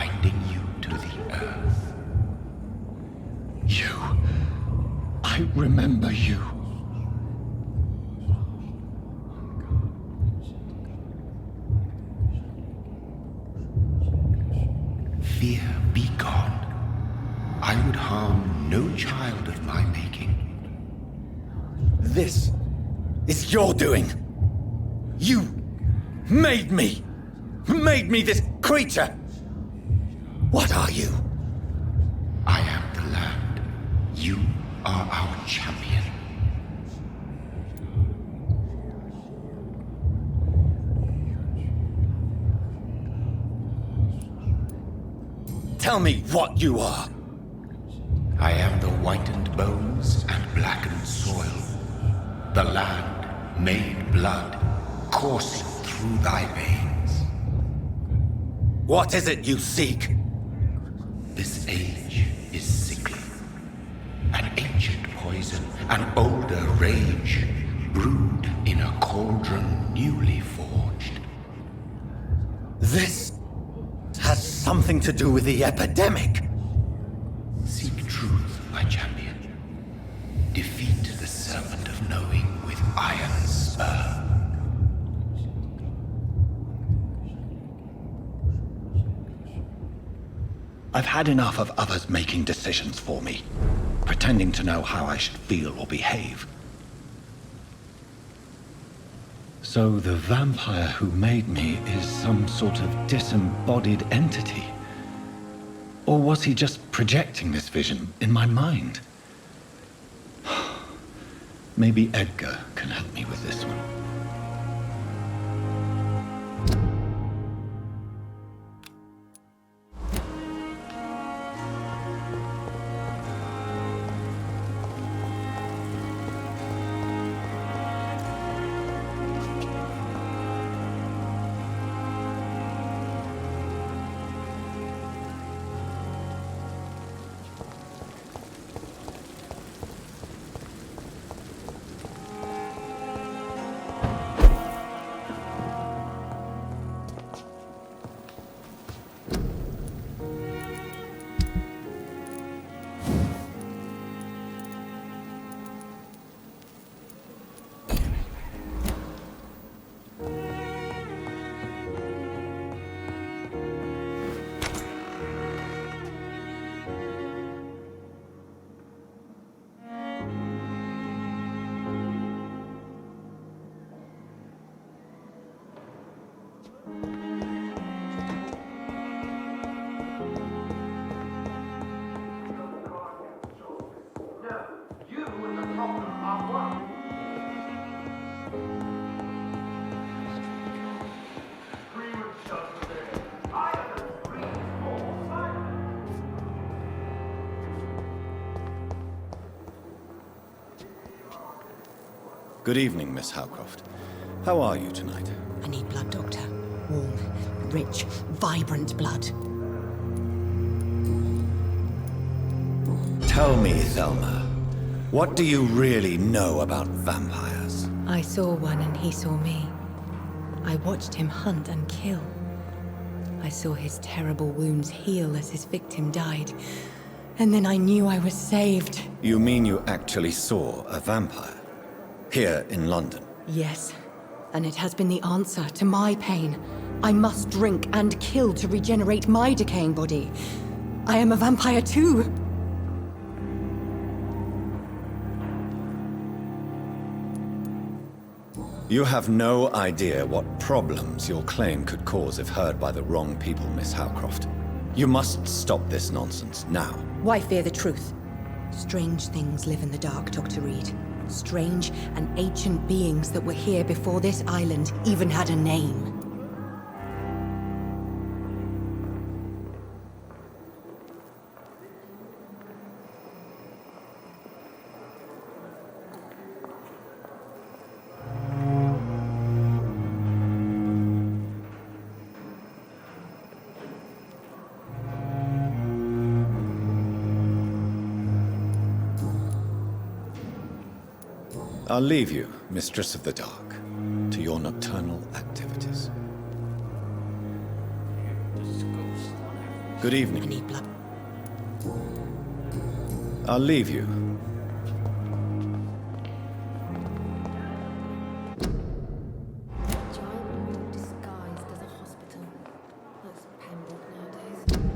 binding you to the earth. You. I remember you. Fear be gone. I would harm no child of my making. This is your doing. You made me. Made me this creature. What are you? I am the land. You are our champion. Tell me what you are. I am the whitened bones and blackened soil. The land made blood coursing through thy veins. What is it you seek? This age is sickly. An ancient poison, an older rage, brewed in a cauldron newly forged. This has something to do with the epidemic. Seek truth, my champion. Defeat the serpent of knowing with iron spur. I've had enough of others making decisions for me, pretending to know how I should feel or behave. So the vampire who made me is some sort of disembodied entity? Or was he just projecting this vision in my mind? Maybe Edgar can help me with this one. Good evening, Miss Howcroft. How are you tonight? I need blood, Doctor. Warm, rich, vibrant blood. Tell me, Thelma, what do you really know about vampires? I saw one and he saw me. I watched him hunt and kill. I saw his terrible wounds heal as his victim died. And then I knew I was saved. You mean you actually saw a vampire? Here in London? Yes, and it has been the answer to my pain. I must drink and kill to regenerate my decaying body. I am a vampire too. You have no idea what problems your claim could cause if heard by the wrong people, Miss Howcroft. You must stop this nonsense now. Why fear the truth? Strange things live in the dark, Dr. Reed. Strange and ancient beings that were here before this island even had a name. I'll leave you, Mistress of the Dark, to your nocturnal activities. Good I evening. need blood. I'll leave you. Giant wall disguised as a hospital. That's Pembroke nowadays.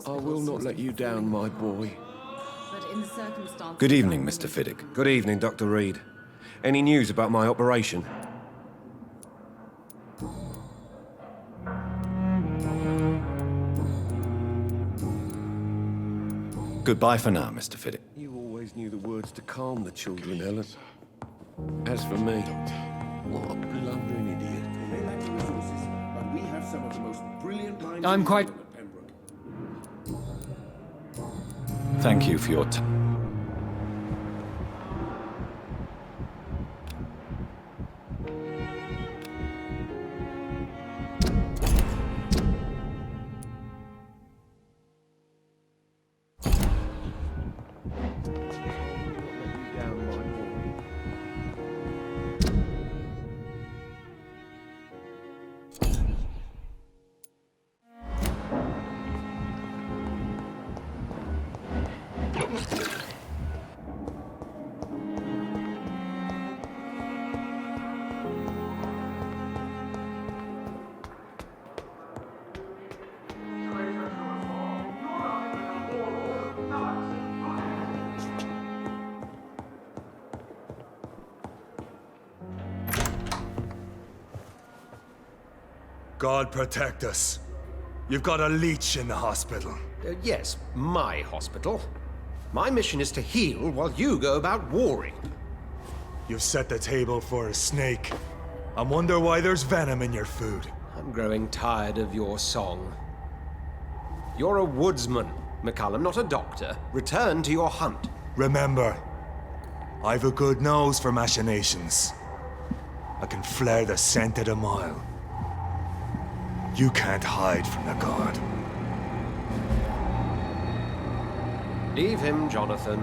I will not let you down, my boy. But in the circumstances... Good evening, Mr. Fiddick. Good evening, Dr. Reed. Any news about my operation? Goodbye for now, Mr. Fiddick. You always knew the words to calm the children, Ellen. As for me, what a blundering idiot. They lack the resources, but we have some of the most brilliant minds I'm in quite- London at Pembroke. Thank you for your time. Down, my boy. God protect us. You've got a leech in the hospital. Yes, my hospital. My mission is to heal while you go about warring. You've set the table for a snake. I wonder why there's venom in your food. I'm growing tired of your song. You're a woodsman, McCullum, not a doctor. Return to your hunt. Remember, I've a good nose for machinations. I can flare the scent at a mile. You can't hide from the God. Leave him, Jonathan.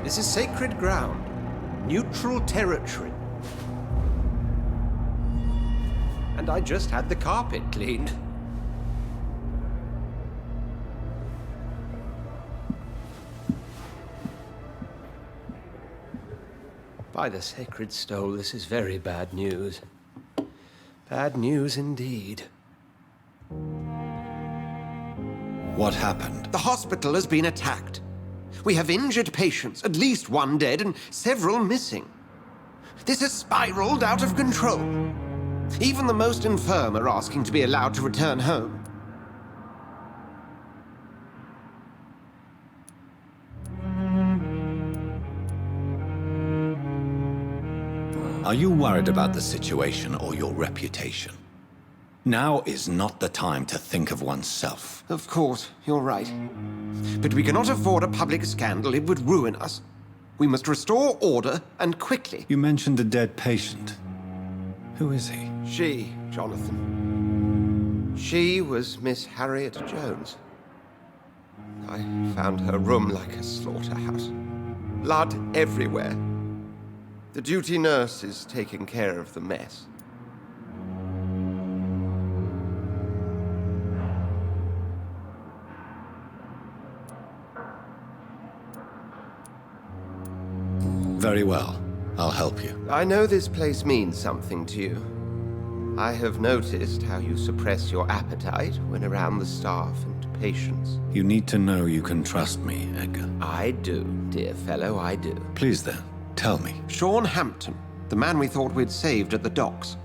This is sacred ground. Neutral territory. And I just had the carpet cleaned. By the sacred stole, this is very bad news. Bad news indeed. What happened? The hospital has been attacked. We have injured patients, at least one dead and several missing. This has spiraled out of control. Even the most infirm are asking to be allowed to return home. Are you worried about the situation or your reputation? Now is not the time to think of oneself. Of course, you're right. But we cannot afford a public scandal. It would ruin us. We must restore order, and quickly. You mentioned a dead patient. Who is he? She, Jonathan. She was Miss Harriet Jones. I found her room like a slaughterhouse. Blood everywhere. The duty nurse is taking care of the mess. Very well. I'll help you. I know this place means something to you. I have noticed how you suppress your appetite when around the staff and patients. You need to know you can trust me, Edgar. I do, dear fellow, I do. Please then, tell me. Sean Hamptom, the man we thought we'd saved at the docks.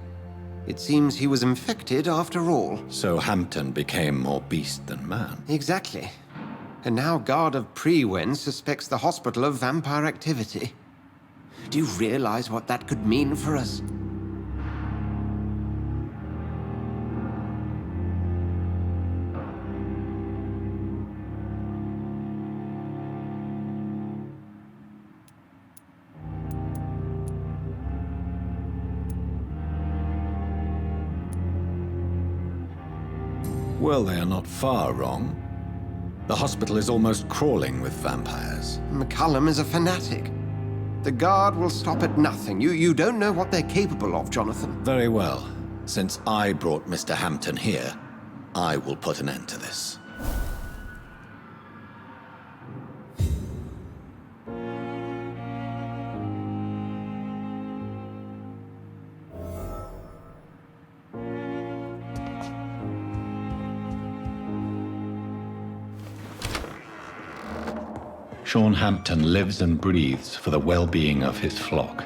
It seems he was infected after all. So Hampton became more beast than man. Exactly. And now Guard of Prewen suspects the hospital of vampire activity. Do you realize what that could mean for us? Well, they are not far wrong. The hospital is almost crawling with vampires. McCullum is a fanatic. The guard will stop at nothing. You don't know what they're capable of, Jonathan. Very well. Since I brought Mr. Hampton here, I will put an end to this. Sean Hampton lives and breathes for the well-being of his flock.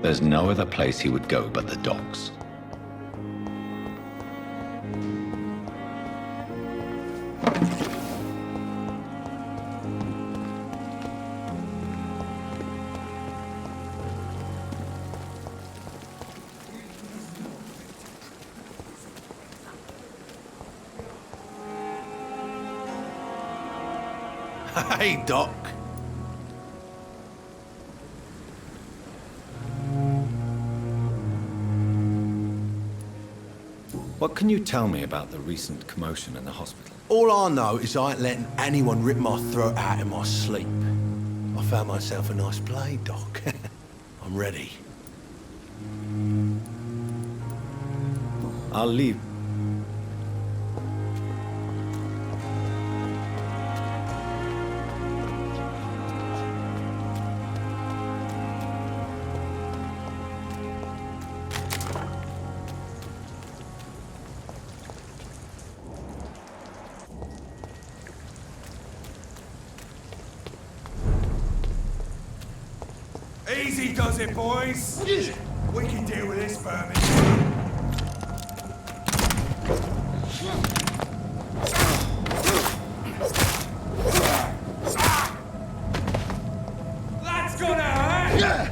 There's no other place he would go but the docks. Hey, Doc. What can you tell me about the recent commotion in the hospital? All I know is I ain't letting anyone rip my throat out in my sleep. I found myself a nice blade, Doc. I'm ready. I'll leave. Easy does it, boys. We can deal with this vermin. That's gonna hurt.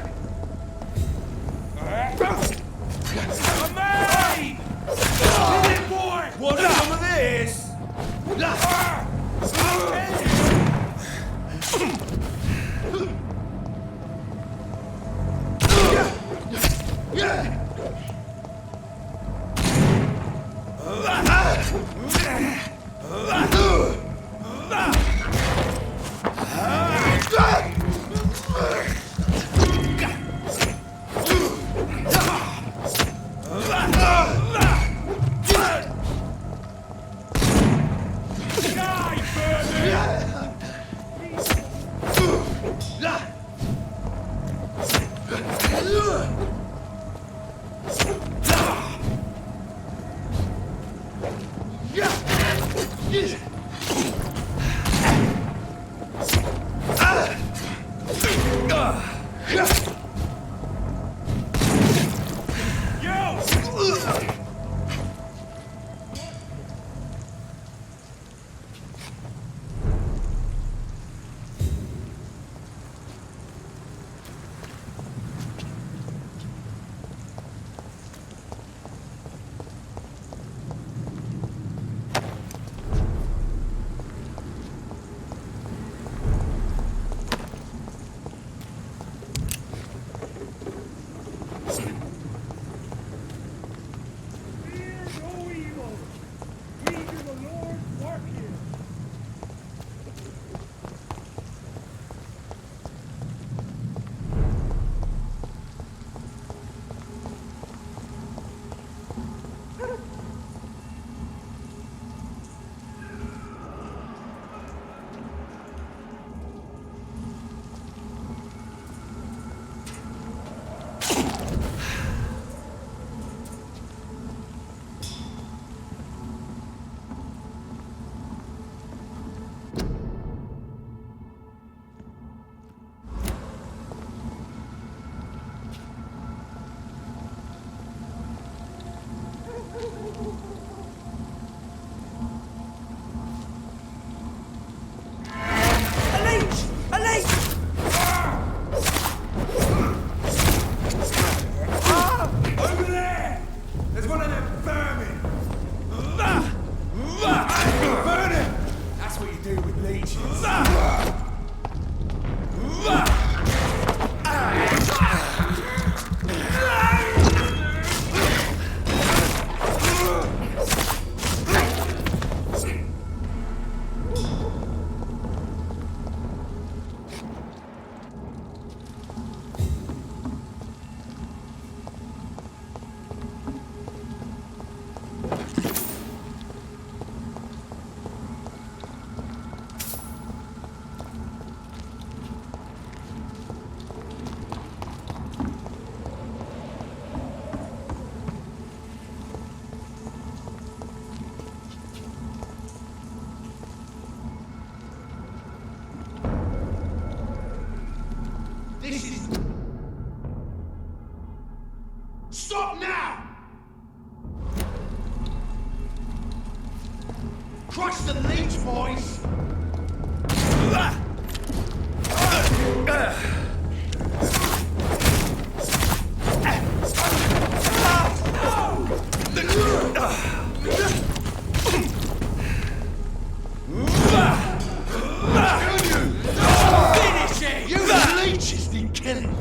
Mate! Hit it, boy! Want some of this? Watch the leech, boys! Finish it! You leeches didn't kill him!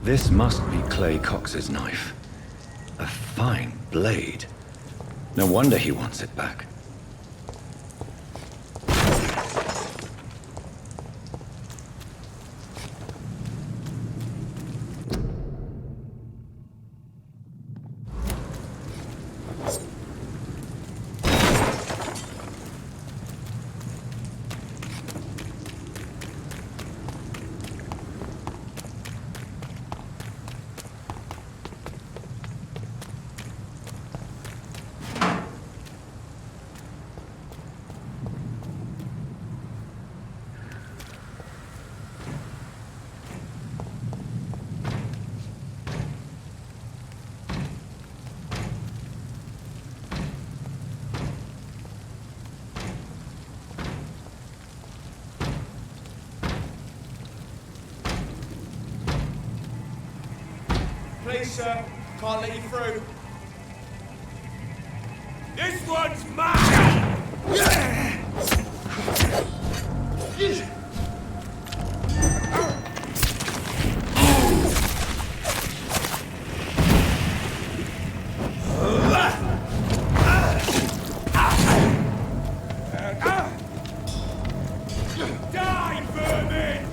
This must be Clay Cox's knife. A fine blade. No wonder he wants it back. Please, sir. Can't let you through. This one's mine! Die, vermin!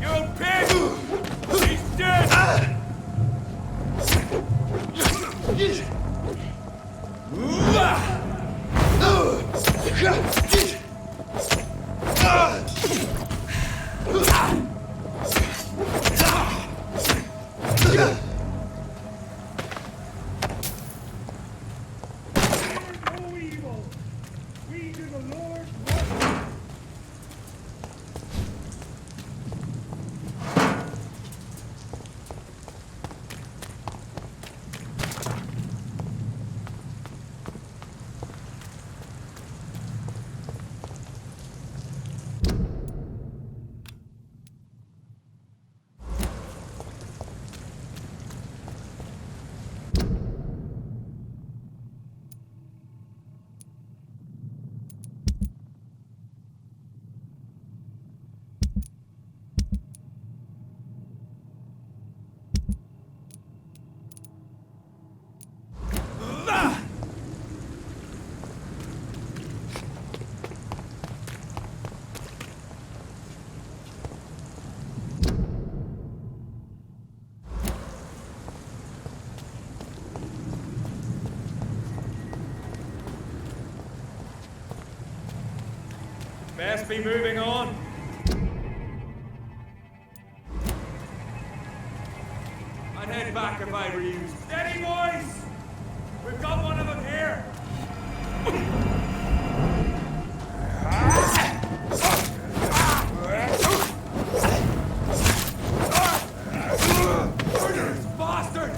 You pig! He's dead! Best be moving on. I'd head back if I were you. Steady, boys! We've got one of them here. Bastard!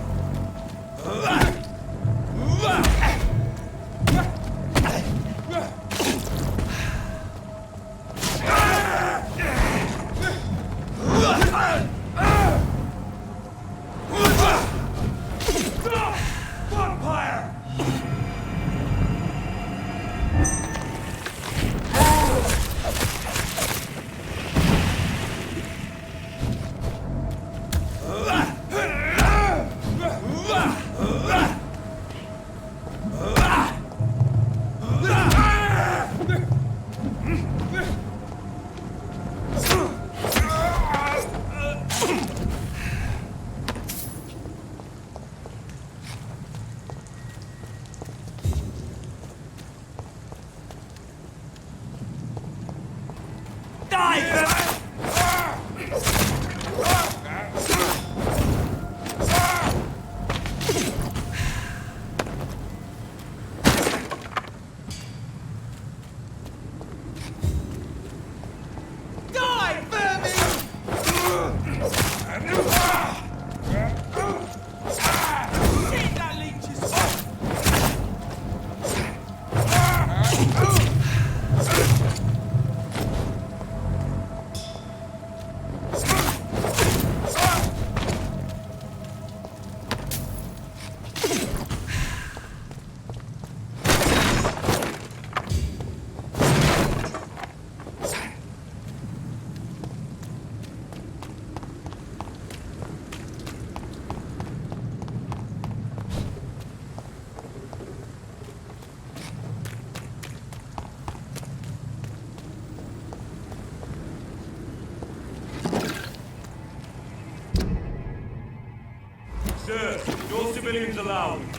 civilians allowed.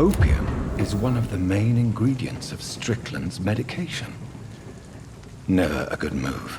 Opium is one of the main ingredients of Strickland's medication. Never a good move.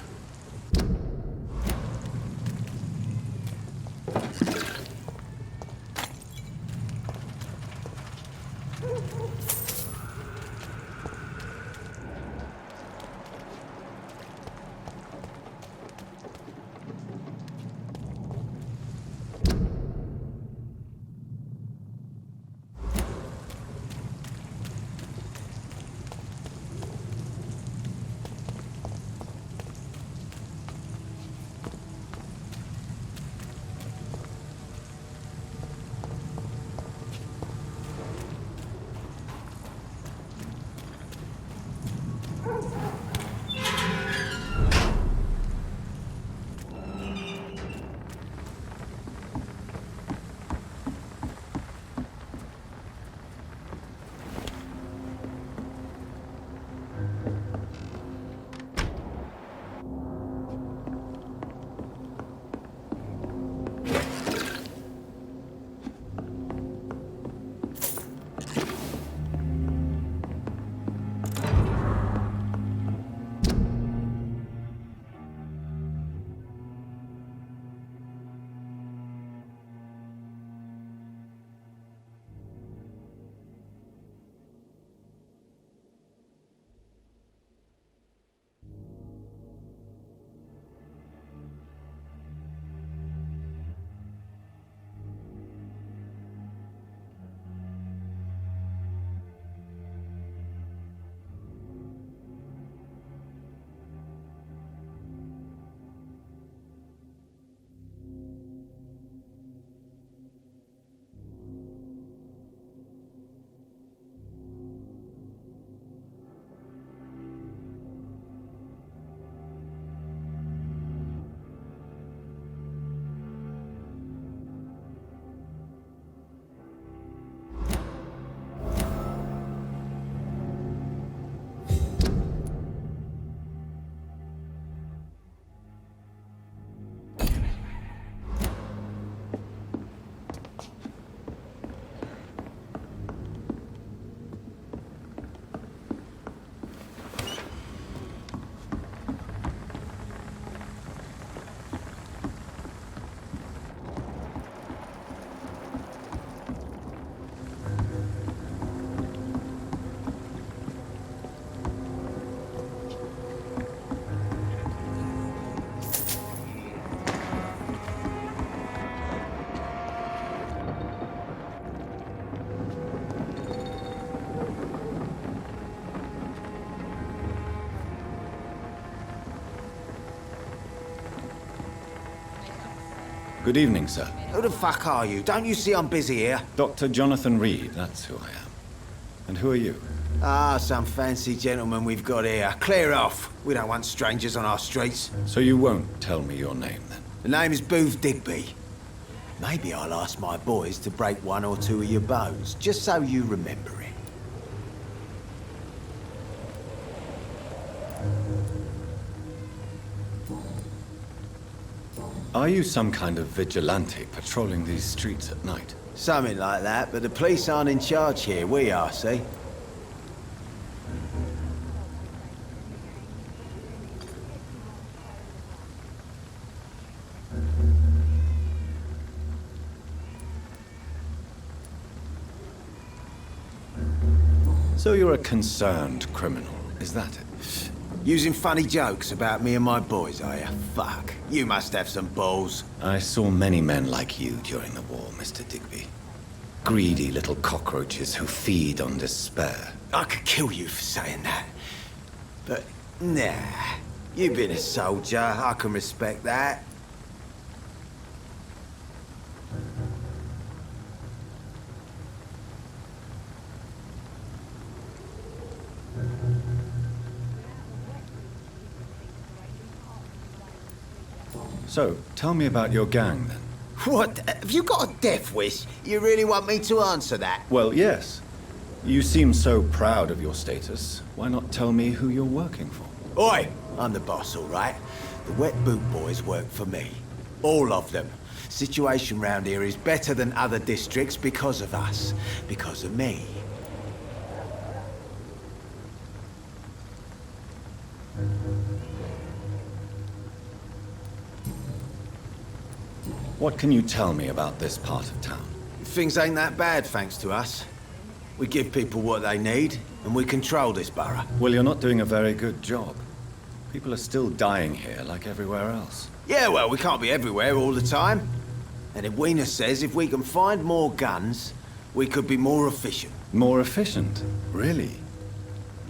Good evening, sir. Who the fuck are you? Don't you see I'm busy here? Dr. Jonathan Reed, that's who I am. And who are you? Ah, some fancy gentleman we've got here. Clear off. We don't want strangers on our streets. So you won't tell me your name, then? The name is Booth Digby. Maybe I'll ask my boys to break one or two of your bones, just so you remember it. Are you some kind of vigilante patrolling these streets at night? Something like that, but the police aren't in charge here. We are, see? So you're a concerned criminal, is that it? Using funny jokes about me and my boys, are you? Fuck. You must have some balls. I saw many men like you during the war, Mr. Digby. Greedy little cockroaches who feed on despair. I could kill you for saying that. But, nah. You've been a soldier. I can respect that. So, tell me about your gang, then. What? Have you got a death wish? You really want me to answer that? Well, yes. You seem so proud of your status. Why not tell me who you're working for? Oi! I'm the boss, all right? The Wet Boot Boys work for me. All of them. Situation round here is better than other districts because of us. Because of me. What can you tell me about this part of town? Things ain't that bad, thanks to us. We give people what they need, and we control this borough. Well, you're not doing a very good job. People are still dying here, like everywhere else. Yeah, well, we can't be everywhere all the time. And Edwina says if we can find more guns, we could be more efficient. More efficient? Really?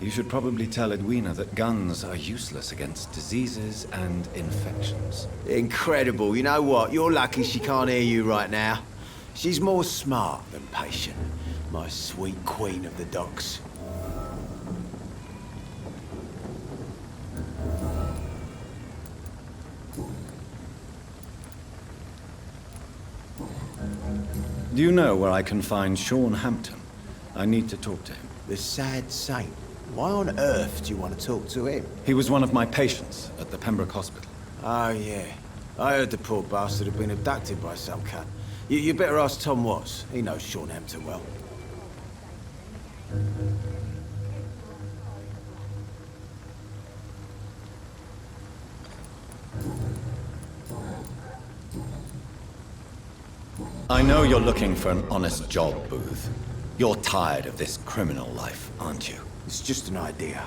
You should probably tell Edwina that guns are useless against diseases and infections. Incredible. You know what? You're lucky she can't hear you right now. She's more smart than patient. My sweet queen of the docks. Do you know where I can find Sean Hamptom? I need to talk to him. The sad saint. Why on earth do you want to talk to him? He was one of my patients at the Pembroke Hospital. Oh, yeah. I heard the poor bastard had been abducted by some cunt. You better ask Tom Watts. He knows Sean Hamptom well. I know you're looking for an honest job, Booth. You're tired of this criminal life, aren't you? It's just an idea.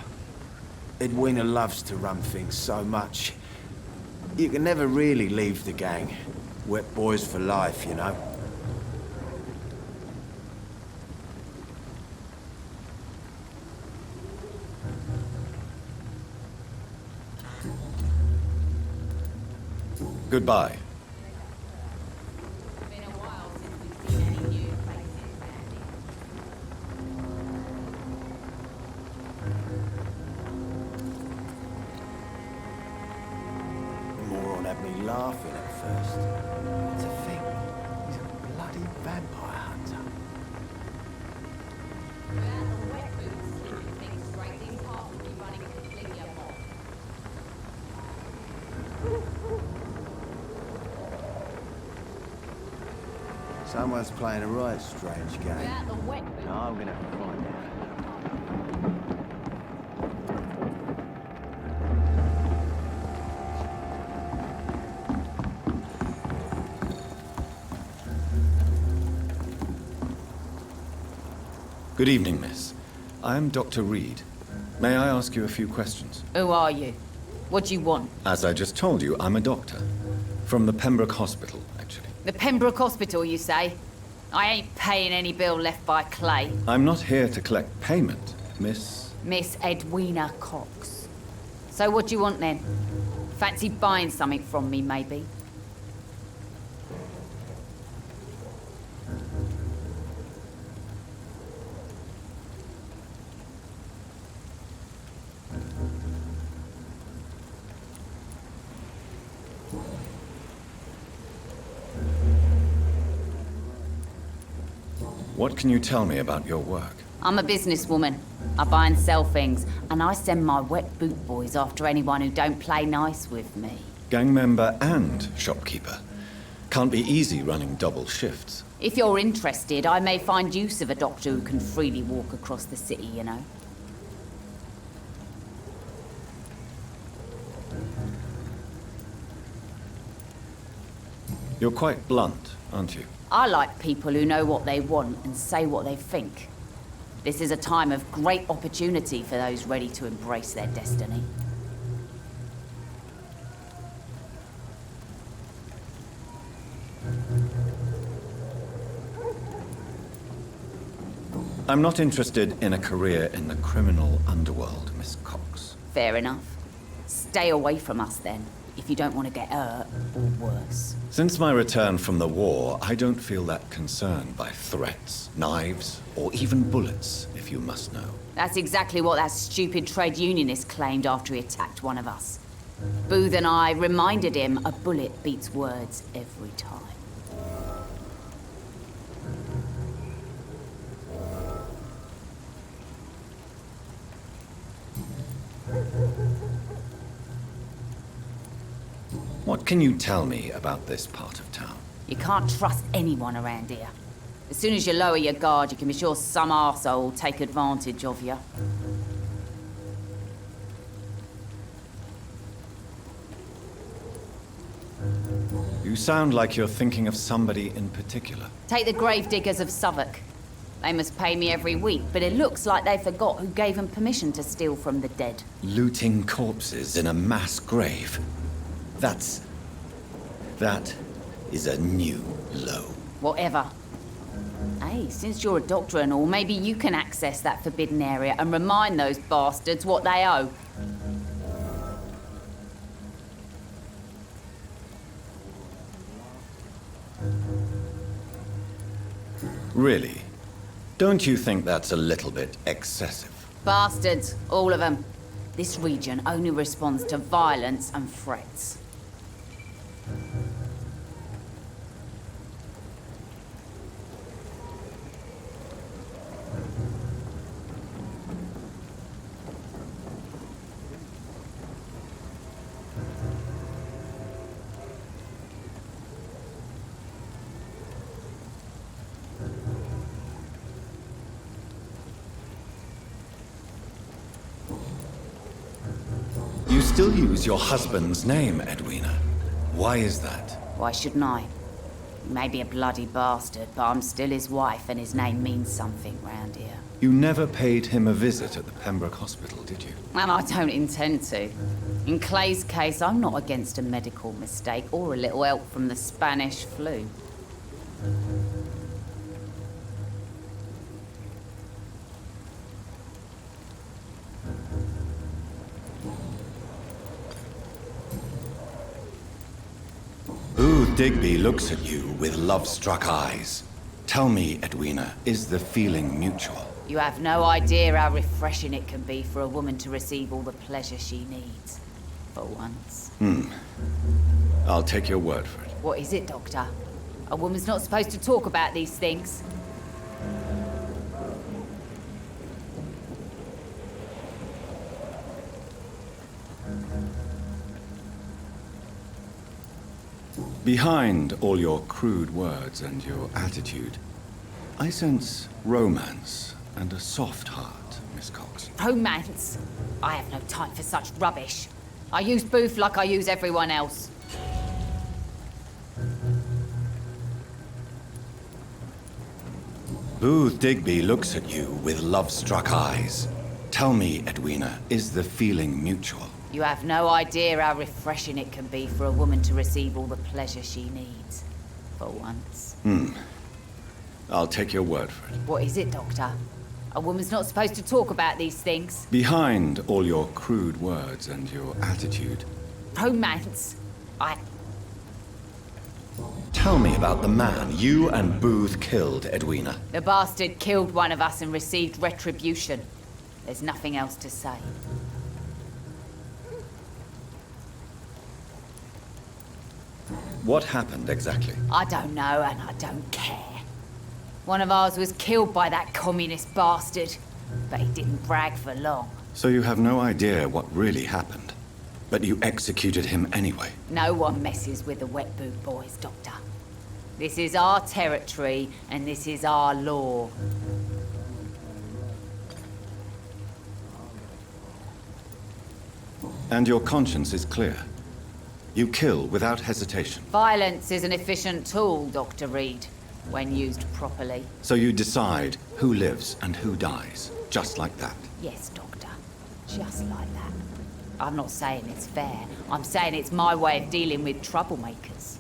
Edwina loves to run things so much. You can never really leave the gang. Wet boys for life, you know. Goodbye. Laughing at first. To think he's a bloody vampire hunter. Someone's playing a right strange game. No, I'm gonna have to find out. Good evening, miss. I am Dr. Reed. May I ask you a few questions? Who are you? What do you want? As I just told you, I'm a doctor. From the Pembroke Hospital, actually. The Pembroke Hospital, you say? I ain't paying any bill left by Clay. I'm not here to collect payment, miss... Miss Edwina Cox. So what do you want then? Fancy buying something from me, maybe? What can you tell me about your work? I'm a businesswoman. I buy and sell things, and I send my wet boot boys after anyone who don't play nice with me. Gang member and shopkeeper. Can't be easy running double shifts. If you're interested, I may find use of a doctor who can freely walk across the city, you know. You're quite blunt, aren't you? I like people who know what they want and say what they think. This is a time of great opportunity for those ready to embrace their destiny. I'm not interested in a career in the criminal underworld, Miss Cox. Fair enough. Stay away from us then, if you don't want to get hurt or worse. Since my return from the war, I don't feel that concerned by threats, knives, or even bullets, if you must know. That's exactly what that stupid trade unionist claimed after he attacked one of us. Booth and I reminded him a bullet beats words every time. What can you tell me about this part of town? You can't trust anyone around here. As soon as you lower your guard, you can be sure some arsehole will take advantage of you. You sound like you're thinking of somebody in particular. Take the gravediggers of Southwark. They must pay me every week, but it looks like they forgot who gave them permission to steal from the dead. Looting corpses in a mass grave. That is a new low. Whatever. Hey, since you're a doctor and all, maybe you can access that forbidden area and remind those bastards what they owe. Really? Don't you think that's a little bit excessive? Bastards, all of them. This region only responds to violence and threats. You still use your husband's name, Edwina. Why is that? Why shouldn't I? He may be a bloody bastard, but I'm still his wife and his name means something round here. You never paid him a visit at the Pembroke Hospital, did you? And I don't intend to. In Clay's case, I'm not against a medical mistake or a little help from the Spanish flu. Booth Digby looks at you with love-struck eyes. Tell me, Edwina, is the feeling mutual? You have no idea how refreshing it can be for a woman to receive all the pleasure she needs. For once. I'll take your word for it. What is it, Doctor? A woman's not supposed to talk about these things. Behind all your crude words and your attitude, I sense romance and a soft heart, Miss Cox. Romance? I have no time for such rubbish. I use Booth like I use everyone else. Booth Digby looks at you with love-struck eyes. Tell me, Edwina, is the feeling mutual? You have no idea how refreshing it can be for a woman to receive all the pleasure she needs. For once. I'll take your word for it. What is it, Doctor? A woman's not supposed to talk about these things. Behind all your crude words and your attitude... Romance? Tell me about the man you and Booth killed, Edwina. The bastard killed one of us and received retribution. There's nothing else to say. What happened exactly? I don't know and I don't care. One of ours was killed by that communist bastard. But he didn't brag for long. So you have no idea what really happened, but you executed him anyway. No one messes with the Wet Boot Boys, Doctor. This is our territory, and this is our law. And your conscience is clear. You kill without hesitation. Violence is an efficient tool, Dr. Reed, when used properly. So you decide who lives and who dies, just like that. Yes, Doctor. Just like that. I'm not saying it's fair. I'm saying it's my way of dealing with troublemakers.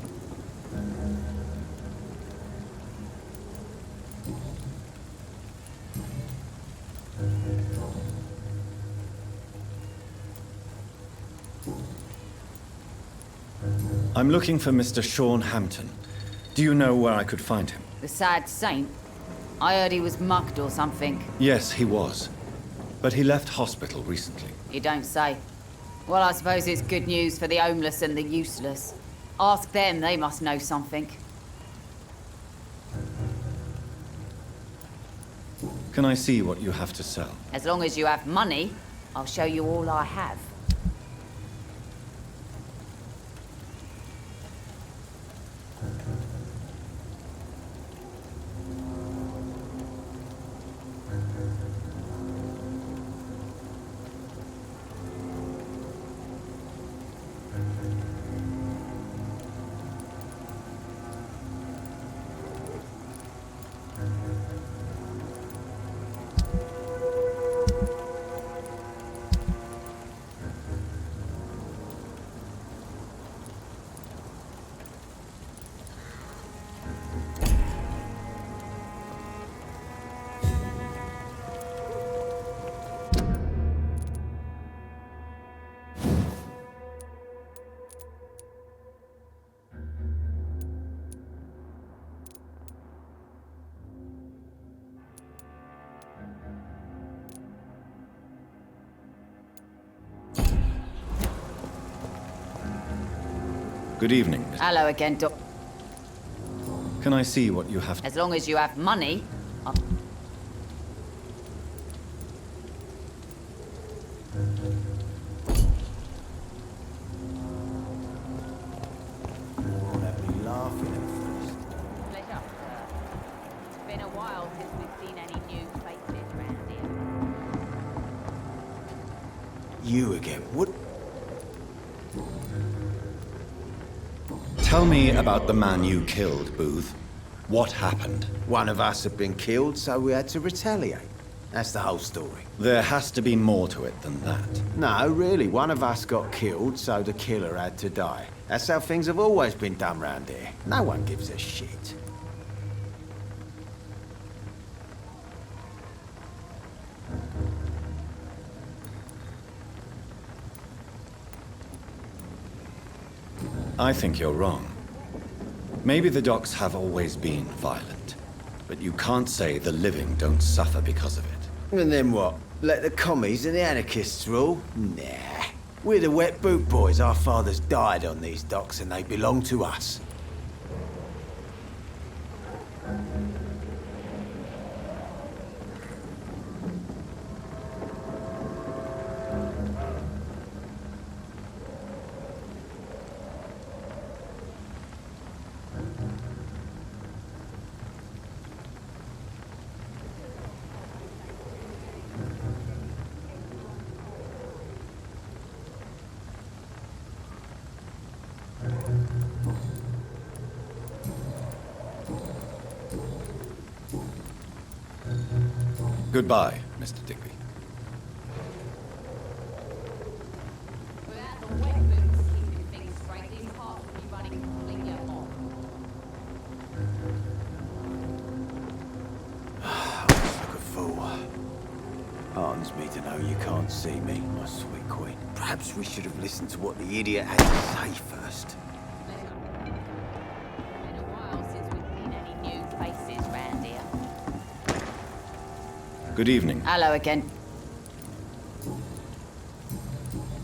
I'm looking for Mr. Sean Hamptom. Do you know where I could find him? The sad saint? I heard he was mugged or something. Yes, he was. But he left hospital recently. You don't say. Well, I suppose it's good news for the homeless and the useless. Ask them, they must know something. Can I see what you have to sell? As long as you have money, I'll show you all I have. Good evening. Hello again, Doc. Can I see what you have? As long as you have money, I'll... Let me laughing at first. Pleasure, sir. It's been a while since we've seen any new faces around here. You again? What? Tell me about the man you killed, Booth. What happened? One of us had been killed, so we had to retaliate. That's the whole story. There has to be more to it than that. No, really. One of us got killed, so the killer had to die. That's how things have always been done round here. No one gives a shit. I think you're wrong. Maybe the docks have always been violent, but you can't say the living don't suffer because of it. And then what? Let the commies and the anarchists rule? Nah. We're the Wet Boot Boys. Our fathers died on these docks and they belong to us. Goodbye, Mr. Digby. Without the Wet Boots keeping things straight, these parts would be running completely amok. Like a fool. Heartens me to know you can't see me, my sweet queen. Perhaps we should have listened to what the idiot had to say first. Been a while since we've seen any new faces round here. Good evening. Hello again.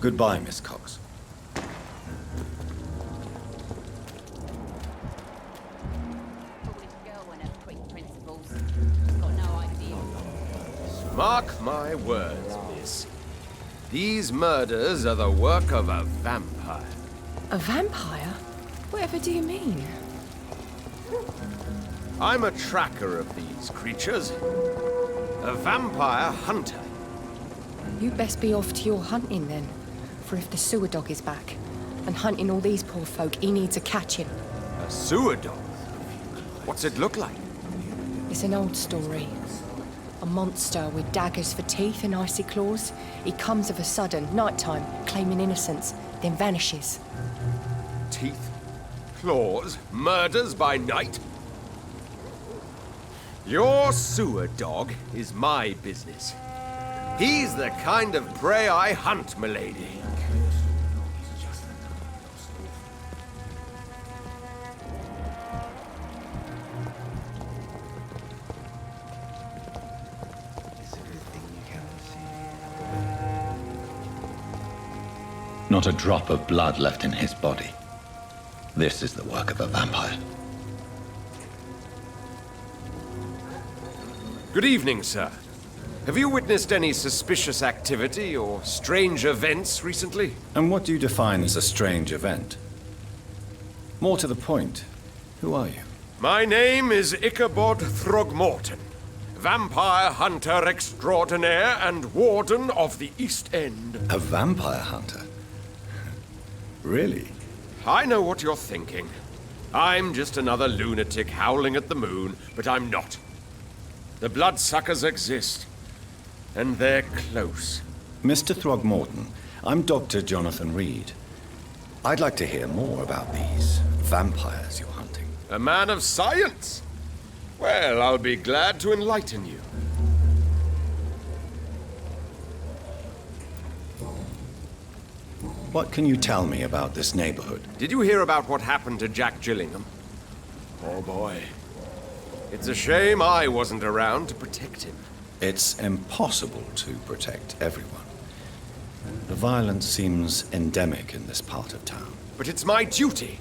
Goodbye, Miss Cox. Foolish girl and her quick principles. Mark my words, miss. These murders are the work of a vampire. A vampire? Whatever do you mean? I'm a tracker of these creatures. A vampire hunter. You best be off to your hunting then. For if the sewer dog is back, and hunting all these poor folk, he needs a catching. A sewer dog? What's it look like? It's an old story. A monster with daggers for teeth and icy claws. He comes of a sudden, nighttime, claiming innocence, then vanishes. Teeth, claws, murders by night? Your sewer dog is my business. He's the kind of prey I hunt, milady. Not a drop of blood left in his body. This is the work of a vampire. Good evening, sir. Have you witnessed any suspicious activity or strange events recently? And what do you define as a strange event? More to the point, who are you? My name is Ichabod Throgmorton, vampire hunter extraordinaire and warden of the East End. A vampire hunter? Really? I know what you're thinking. I'm just another lunatic howling at the moon, but I'm not. The bloodsuckers exist, and they're close. Mr. Throgmorton, I'm Dr. Jonathan Reed. I'd like to hear more about these vampires you're hunting. A man of science? Well, I'll be glad to enlighten you. What can you tell me about this neighborhood? Did you hear about what happened to Jack Gillingham? Oh boy. It's a shame I wasn't around to protect him. It's impossible to protect everyone. The violence seems endemic in this part of town. But it's my duty.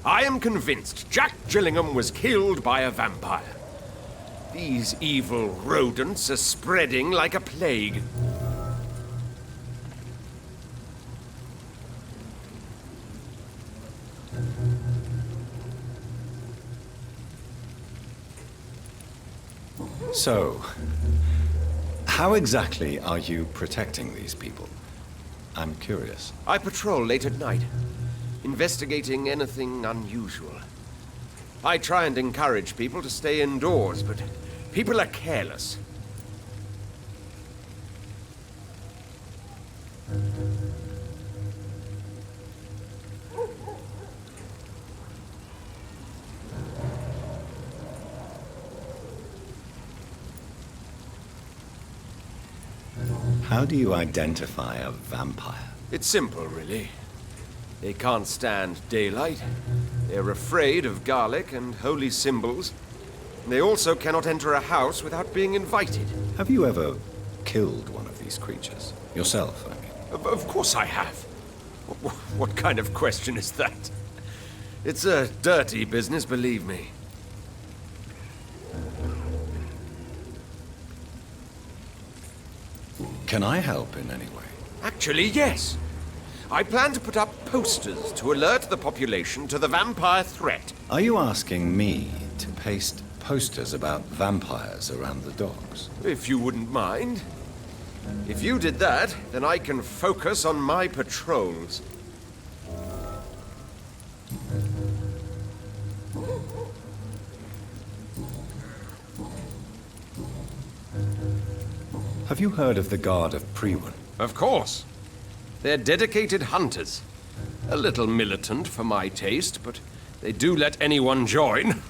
I am convinced Jack Gillingham was killed by a vampire. These evil rodents are spreading like a plague. So, how exactly are you protecting these people? I'm curious. I patrol late at night, investigating anything unusual. I try and encourage people to stay indoors, but people are careless. How do you identify a vampire? It's simple, really. They can't stand daylight. They're afraid of garlic and holy symbols. They also cannot enter a house without being invited. Have you ever killed one of these creatures? Yourself, I mean. Of course I have. What kind of question is that? It's a dirty business, believe me. Can I help in any way? Actually, yes. I plan to put up posters to alert the population to the vampire threat. Are you asking me to paste posters about vampires around the docks? If you wouldn't mind. If you did that, then I can focus on my patrols. Have you heard of the Guard of Priwen? Of course. They're dedicated hunters. A little militant for my taste, but they do let anyone join.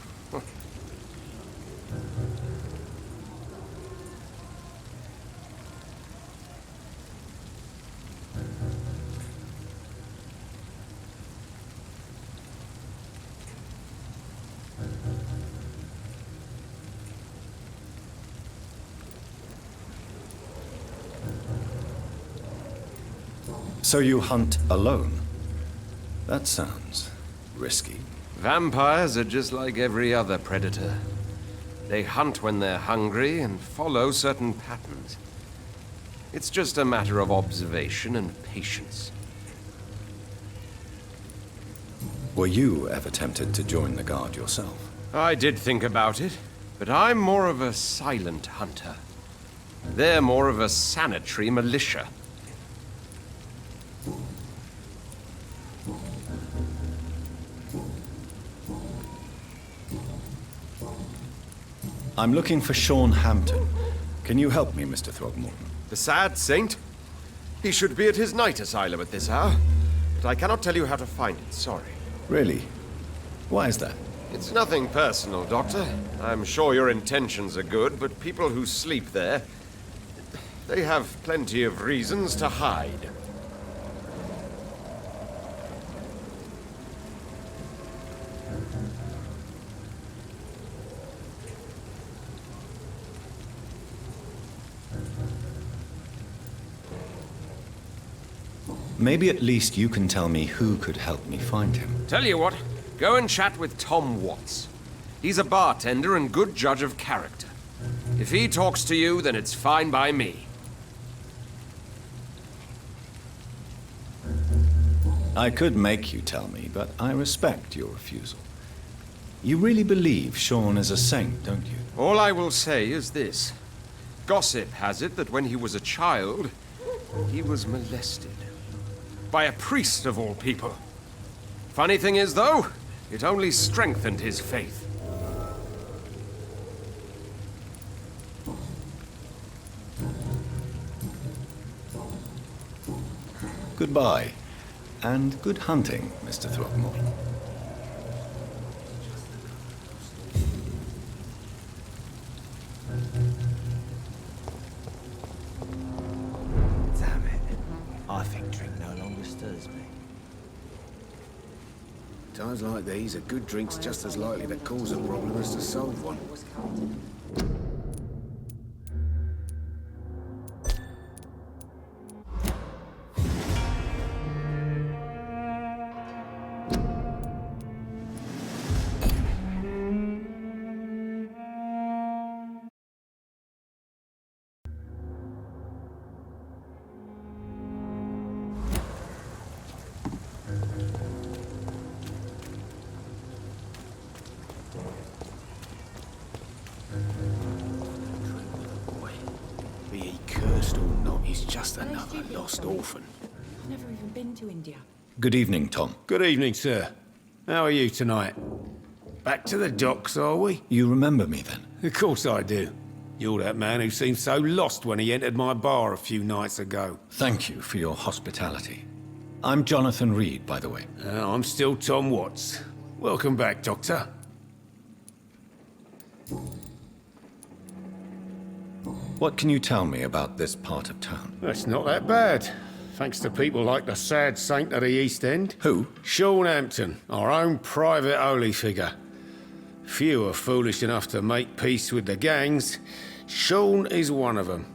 So you hunt alone? That sounds risky. Vampires are just like every other predator. They hunt when they're hungry and follow certain patterns. It's just a matter of observation and patience. Were you ever tempted to join the Guard yourself? I did think about it, but I'm more of a silent hunter. They're more of a sanitary militia. I'm looking for Sean Hamptom. Can you help me, Mr. Throgmorton? The sad saint? He should be at his night asylum at this hour, but I cannot tell you how to find it, sorry. Really? Why is that? It's nothing personal, Doctor. I'm sure your intentions are good, but people who sleep there, they have plenty of reasons to hide. Maybe at least you can tell me who could help me find him. Tell you what, go and chat with Tom Watts. He's a bartender and good judge of character. If he talks to you, then it's fine by me. I could make you tell me, but I respect your refusal. You really believe Sean is a saint, don't you? All I will say is this. Gossip has it that when he was a child, he was molested. By a priest of all people. Funny thing is, though, it only strengthened his faith. Goodbye, and good hunting, Mr. Throgmorton. Damn it. I think drink no longer stirs me. Times like these, a good drink's just as likely to cause a problem as to solve one. Be he cursed or not, he's just another lost orphan. I've never even been to India. Good evening, Tom. Good evening, sir. How are you tonight? Back to the docks, are we? You remember me then? Of course I do. You're that man who seemed so lost when he entered my bar a few nights ago. Thank you for your hospitality. I'm Jonathan Reed, by the way. I'm still Tom Watts. Welcome back, Doctor. What can you tell me about this part of town? It's not that bad. Thanks to people like the sad saint of the East End. Who? Sean Hamptom, our own private holy figure. Few are foolish enough to make peace with the gangs. Sean is one of them.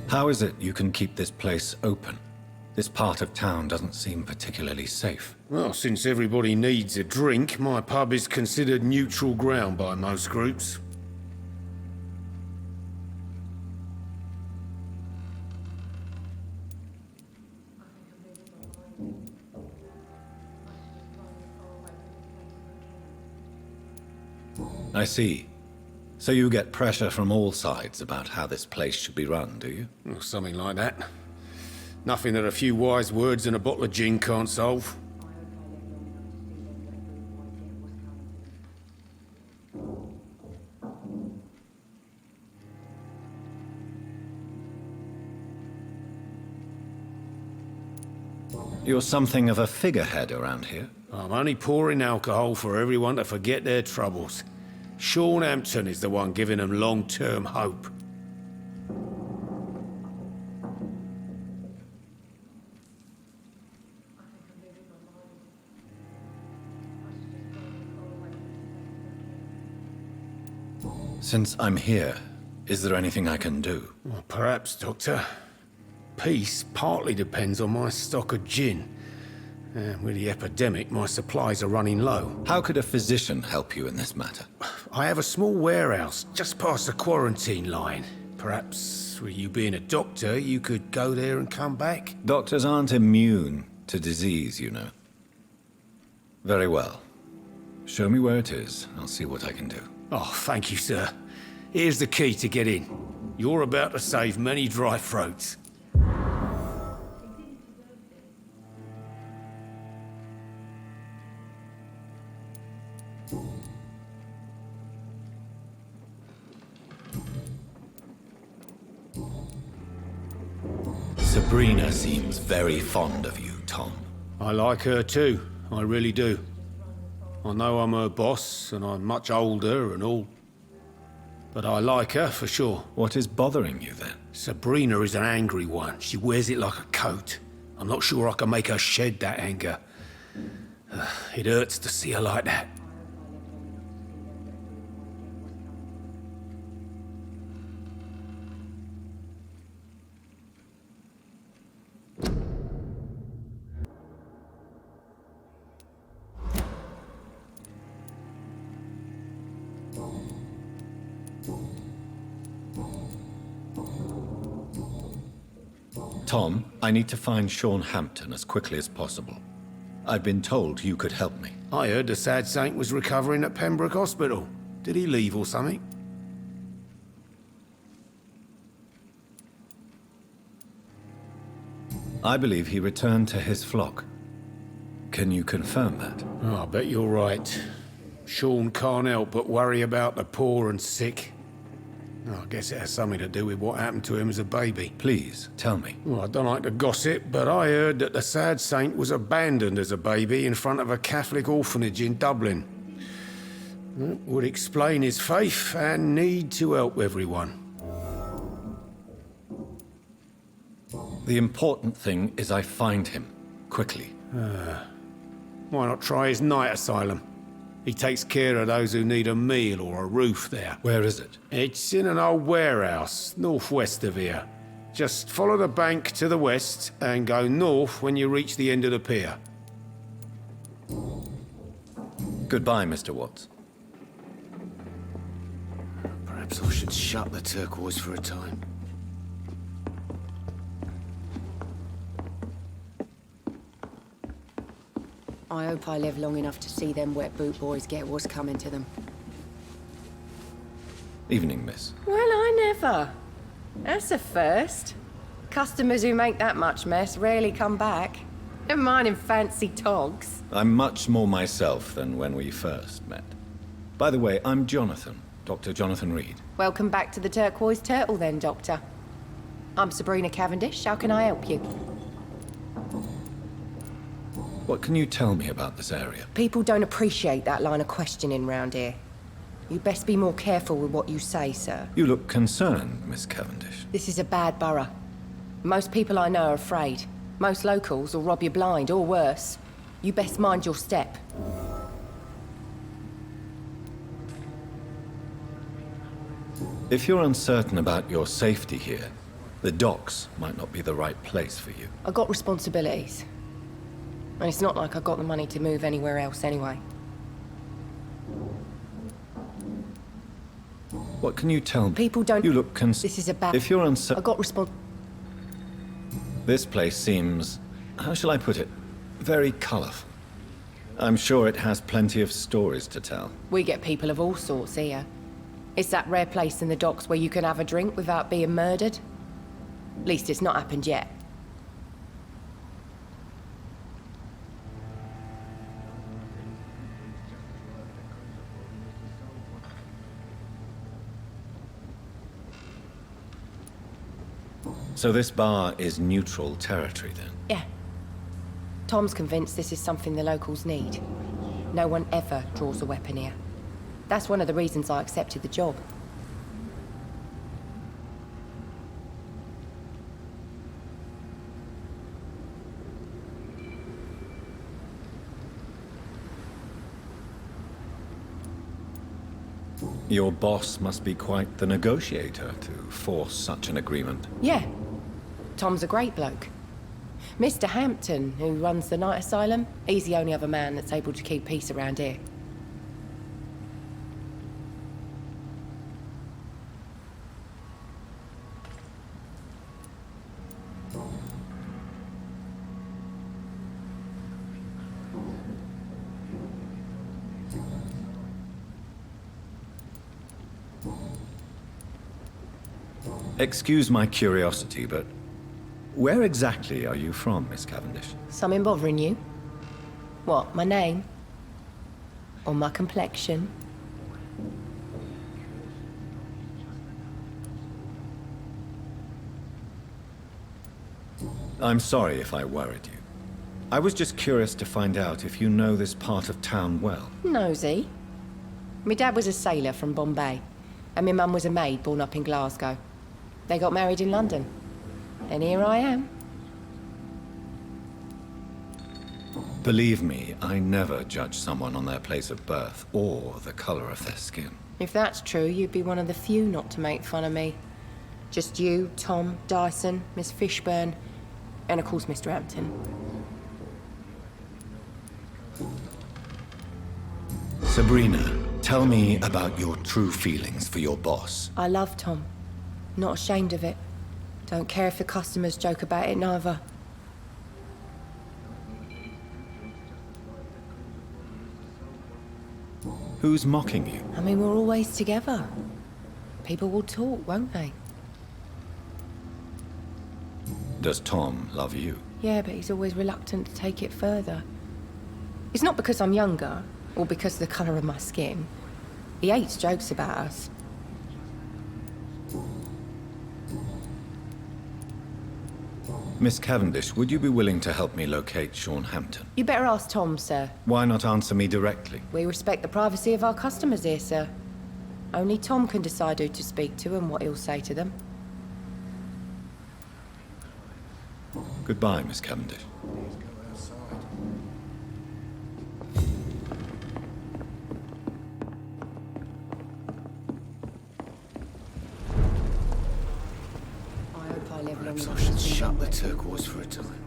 How is it you can keep this place open? This part of town doesn't seem particularly safe. Well, since everybody needs a drink, my pub is considered neutral ground by most groups. I see. So you get pressure from all sides about how this place should be run, do you? Or something like that. Nothing that a few wise words and a bottle of gin can't solve. You're something of a figurehead around here. I'm only pouring alcohol for everyone to forget their troubles. Sean Hamptom is the one giving them long-term hope. Since I'm here, is there anything I can do? Well, perhaps, Doctor. Peace partly depends on my stock of gin. And with the epidemic, my supplies are running low. How could a physician help you in this matter? I have a small warehouse just past the quarantine line. Perhaps, with you being a doctor, you could go there and come back? Doctors aren't immune to disease, you know. Very well. Show me where it is. I'll see what I can do. Oh, thank you, sir. Here's the key to get in. You're about to save many dry throats. Sabrina seems very fond of you, Tom. I like her too. I really do. I know I'm her boss, and I'm much older and all. But I like her, for sure. What is bothering you, then? Sabrina is an angry one. She wears it like a coat. I'm not sure I can make her shed that anger. It hurts to see her like that. Tom, I need to find Sean Hamptom as quickly as possible. I've been told you could help me. I heard the sad saint was recovering at Pembroke Hospital. Did he leave or something? I believe he returned to his flock. Can you confirm that? Oh, I bet you're right. Sean can't help but worry about the poor and sick. Oh, I guess it has something to do with what happened to him as a baby. Please, tell me. Well, I don't like to gossip, but I heard that the sad saint was abandoned as a baby in front of a Catholic orphanage in Dublin. That would explain his faith and need to help everyone. The important thing is I find him, quickly. Why not try his night asylum? He takes care of those who need a meal or a roof there. Where is it? It's in an old warehouse, northwest of here. Just follow the bank to the west and go north when you reach the end of the pier. Goodbye, Mr. Watts. Perhaps I should shut the turquoise for a time. I hope I live long enough to see them wet boot boys get what's coming to them. Evening, miss. Well, I never. That's a first. Customers who make that much mess rarely come back. Never mind in fancy togs. I'm much more myself than when we first met. By the way, I'm Jonathan, Dr. Jonathan Reed. Welcome back to the Turquoise Turtle then, Doctor. I'm Sabrina Cavendish. How can I help you? What can you tell me about this area? People don't appreciate that line of questioning round here. You'd best be more careful with what you say, sir. You look concerned, Miss Cavendish. This is a bad borough. Most people I know are afraid. Most locals will rob you blind, or worse. You best mind your step. If you're uncertain about your safety here, the docks might not be the right place for you. I got responsibilities. And it's not like I got the money to move anywhere else anyway. What can you tell me? People don't... You look This is a bad... If you're uncertain... I got This place seems... how shall I put it? Very colorful. I'm sure it has plenty of stories to tell. We get people of all sorts here. It's that rare place in the docks where you can have a drink without being murdered. At least it's not happened yet. So this bar is neutral territory, then? Yeah. Tom's convinced this is something the locals need. No one ever draws a weapon here. That's one of the reasons I accepted the job. Your boss must be quite the negotiator to force such an agreement. Yeah. Tom's a great bloke. Mr. Hampton, who runs the night asylum, he's the only other man that's able to keep peace around here. Excuse my curiosity, but where exactly are you from, Miss Cavendish? Something bothering you? What, my name? Or my complexion? I'm sorry if I worried you. I was just curious to find out if you know this part of town well. Nosy. My dad was a sailor from Bombay, and my mum was a maid born up in Glasgow. They got married in London, and here I am. Believe me, I never judge someone on their place of birth or the color of their skin. If that's true, you'd be one of the few not to make fun of me. Just you, Tom, Dyson, Miss Fishburne, and of course Mr. Hampton. Sabrina, tell me about your true feelings for your boss. I love Tom. Not ashamed of it. Don't care if the customers joke about it, neither. Who's mocking you? I mean, we're always together. People will talk, won't they? Does Tom love you? Yeah, but he's always reluctant to take it further. It's not because I'm younger, or because of the colour of my skin. He hates jokes about us. Miss Cavendish, would you be willing to help me locate Sean Hamptom? You better ask Tom, sir. Why not answer me directly? We respect the privacy of our customers here, sir. Only Tom can decide who to speak to and what he'll say to them. Goodbye, Miss Cavendish. Perhaps I should shut the turquoise for a time.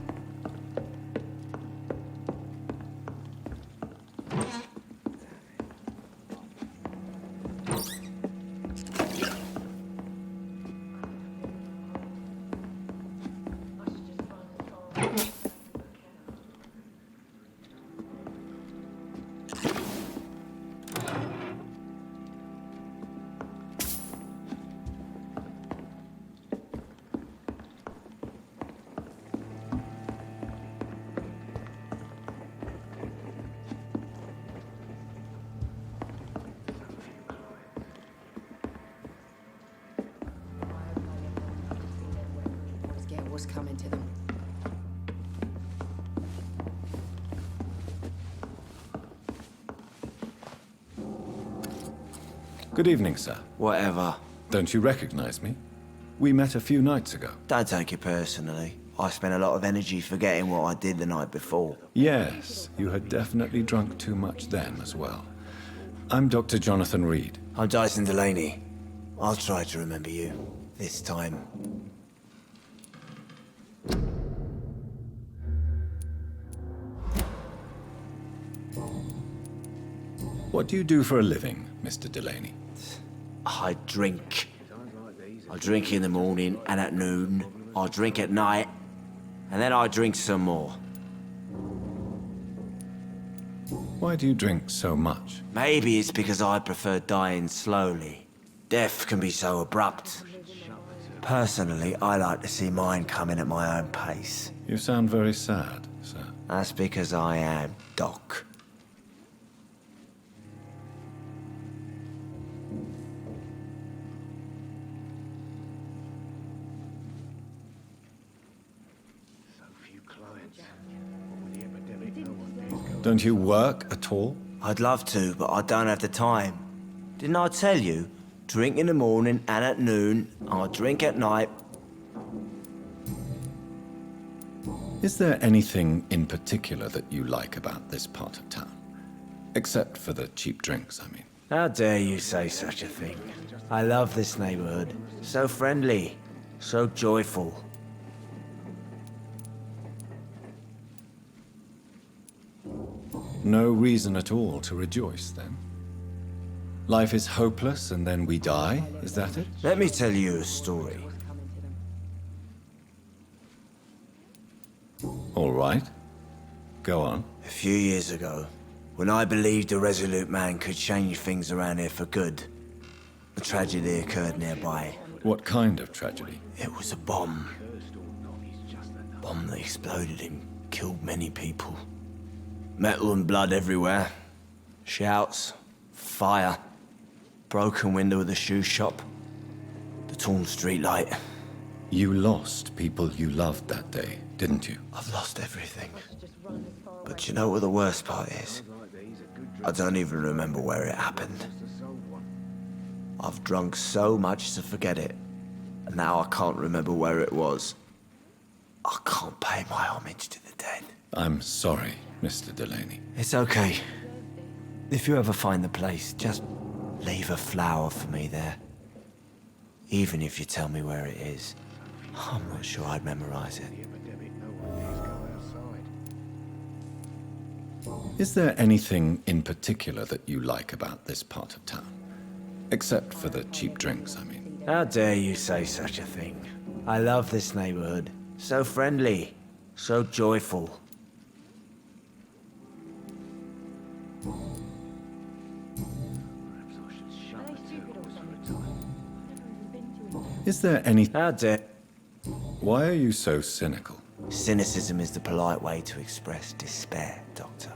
What's coming to them. Good evening, sir. Whatever. Don't you recognize me? We met a few nights ago. Don't take it personally. I spent a lot of energy forgetting what I did the night before. Yes, you had definitely drunk too much then as well. I'm Dr. Jonathan Reed. I'm Dyson Delaney. I'll try to remember you. This time. What do you do for a living, Mr. Delaney? I drink. I drink in the morning and at noon. I drink at night. And then I drink some more. Why do you drink so much? Maybe it's because I prefer dying slowly. Death can be so abrupt. Personally, I like to see mine coming at my own pace. You sound very sad, sir. That's because I am Doc. Don't you work at all? I'd love to, but I don't have the time. Didn't I tell you? Drink in the morning and at noon. I drink at night. Is there anything in particular that you like about this part of town? Except for the cheap drinks, I mean. How dare you say such a thing? I love this neighborhood. So friendly. So joyful. No reason at all to rejoice, then? Life is hopeless and then we die, is that it? Let me tell you a story. All right. Go on. A few years ago, when I believed a resolute man could change things around here for good, a tragedy occurred nearby. What kind of tragedy? It was a bomb. Bomb that exploded and killed many people. Metal and blood everywhere. Shouts, fire, broken window of the shoe shop, the torn streetlight. You lost people you loved that day, didn't you? I've lost everything. But you know what the worst part is? I don't even remember where it happened. I've drunk so much to forget it, and now I can't remember where it was. I can't pay my homage to the dead. I'm sorry, Mr. Delaney. It's okay. If you ever find the place, just leave a flower for me there. Even if you tell me where it is, I'm not sure I'd memorize it. Is there anything in particular that you like about this part of town? Except for the cheap drinks, I mean. How dare you say such a thing? I love this neighborhood. So friendly, so joyful. Is there any... How dare... Why are you so cynical? Cynicism is the polite way to express despair, Doctor.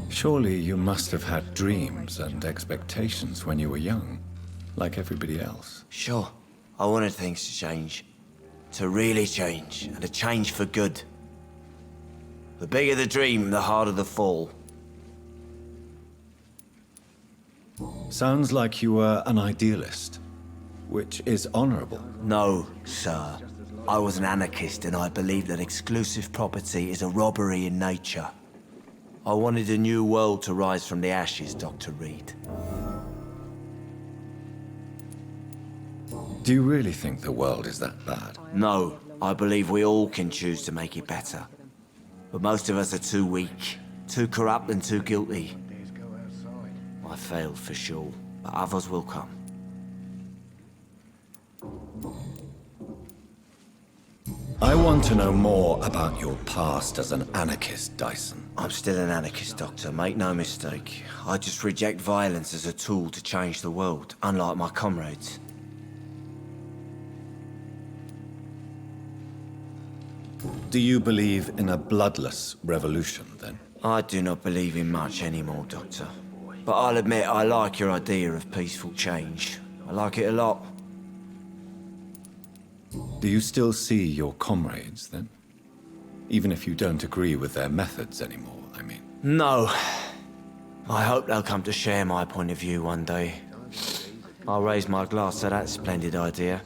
Surely you must have had dreams and expectations when you were young, like everybody else. Sure. I wanted things to change. To really change, and to change for good. The bigger the dream, the harder the fall. Sounds like you were an idealist, which is honorable. No, sir. I was an anarchist and I believed that exclusive property is a robbery in nature. I wanted a new world to rise from the ashes, Dr. Reed. Do you really think the world is that bad? No, I believe we all can choose to make it better. But most of us are too weak, too corrupt and too guilty. I failed for sure, but others will come. I want to know more about your past as an anarchist, Dyson. I'm still an anarchist, Doctor, make no mistake. I just reject violence as a tool to change the world, unlike my comrades. Do you believe in a bloodless revolution, then? I do not believe in much anymore, Doctor. But I'll admit I like your idea of peaceful change. I like it a lot. Do you still see your comrades, then? Even if you don't agree with their methods anymore, I mean. No. I hope they'll come to share my point of view one day. I'll raise my glass to that splendid idea.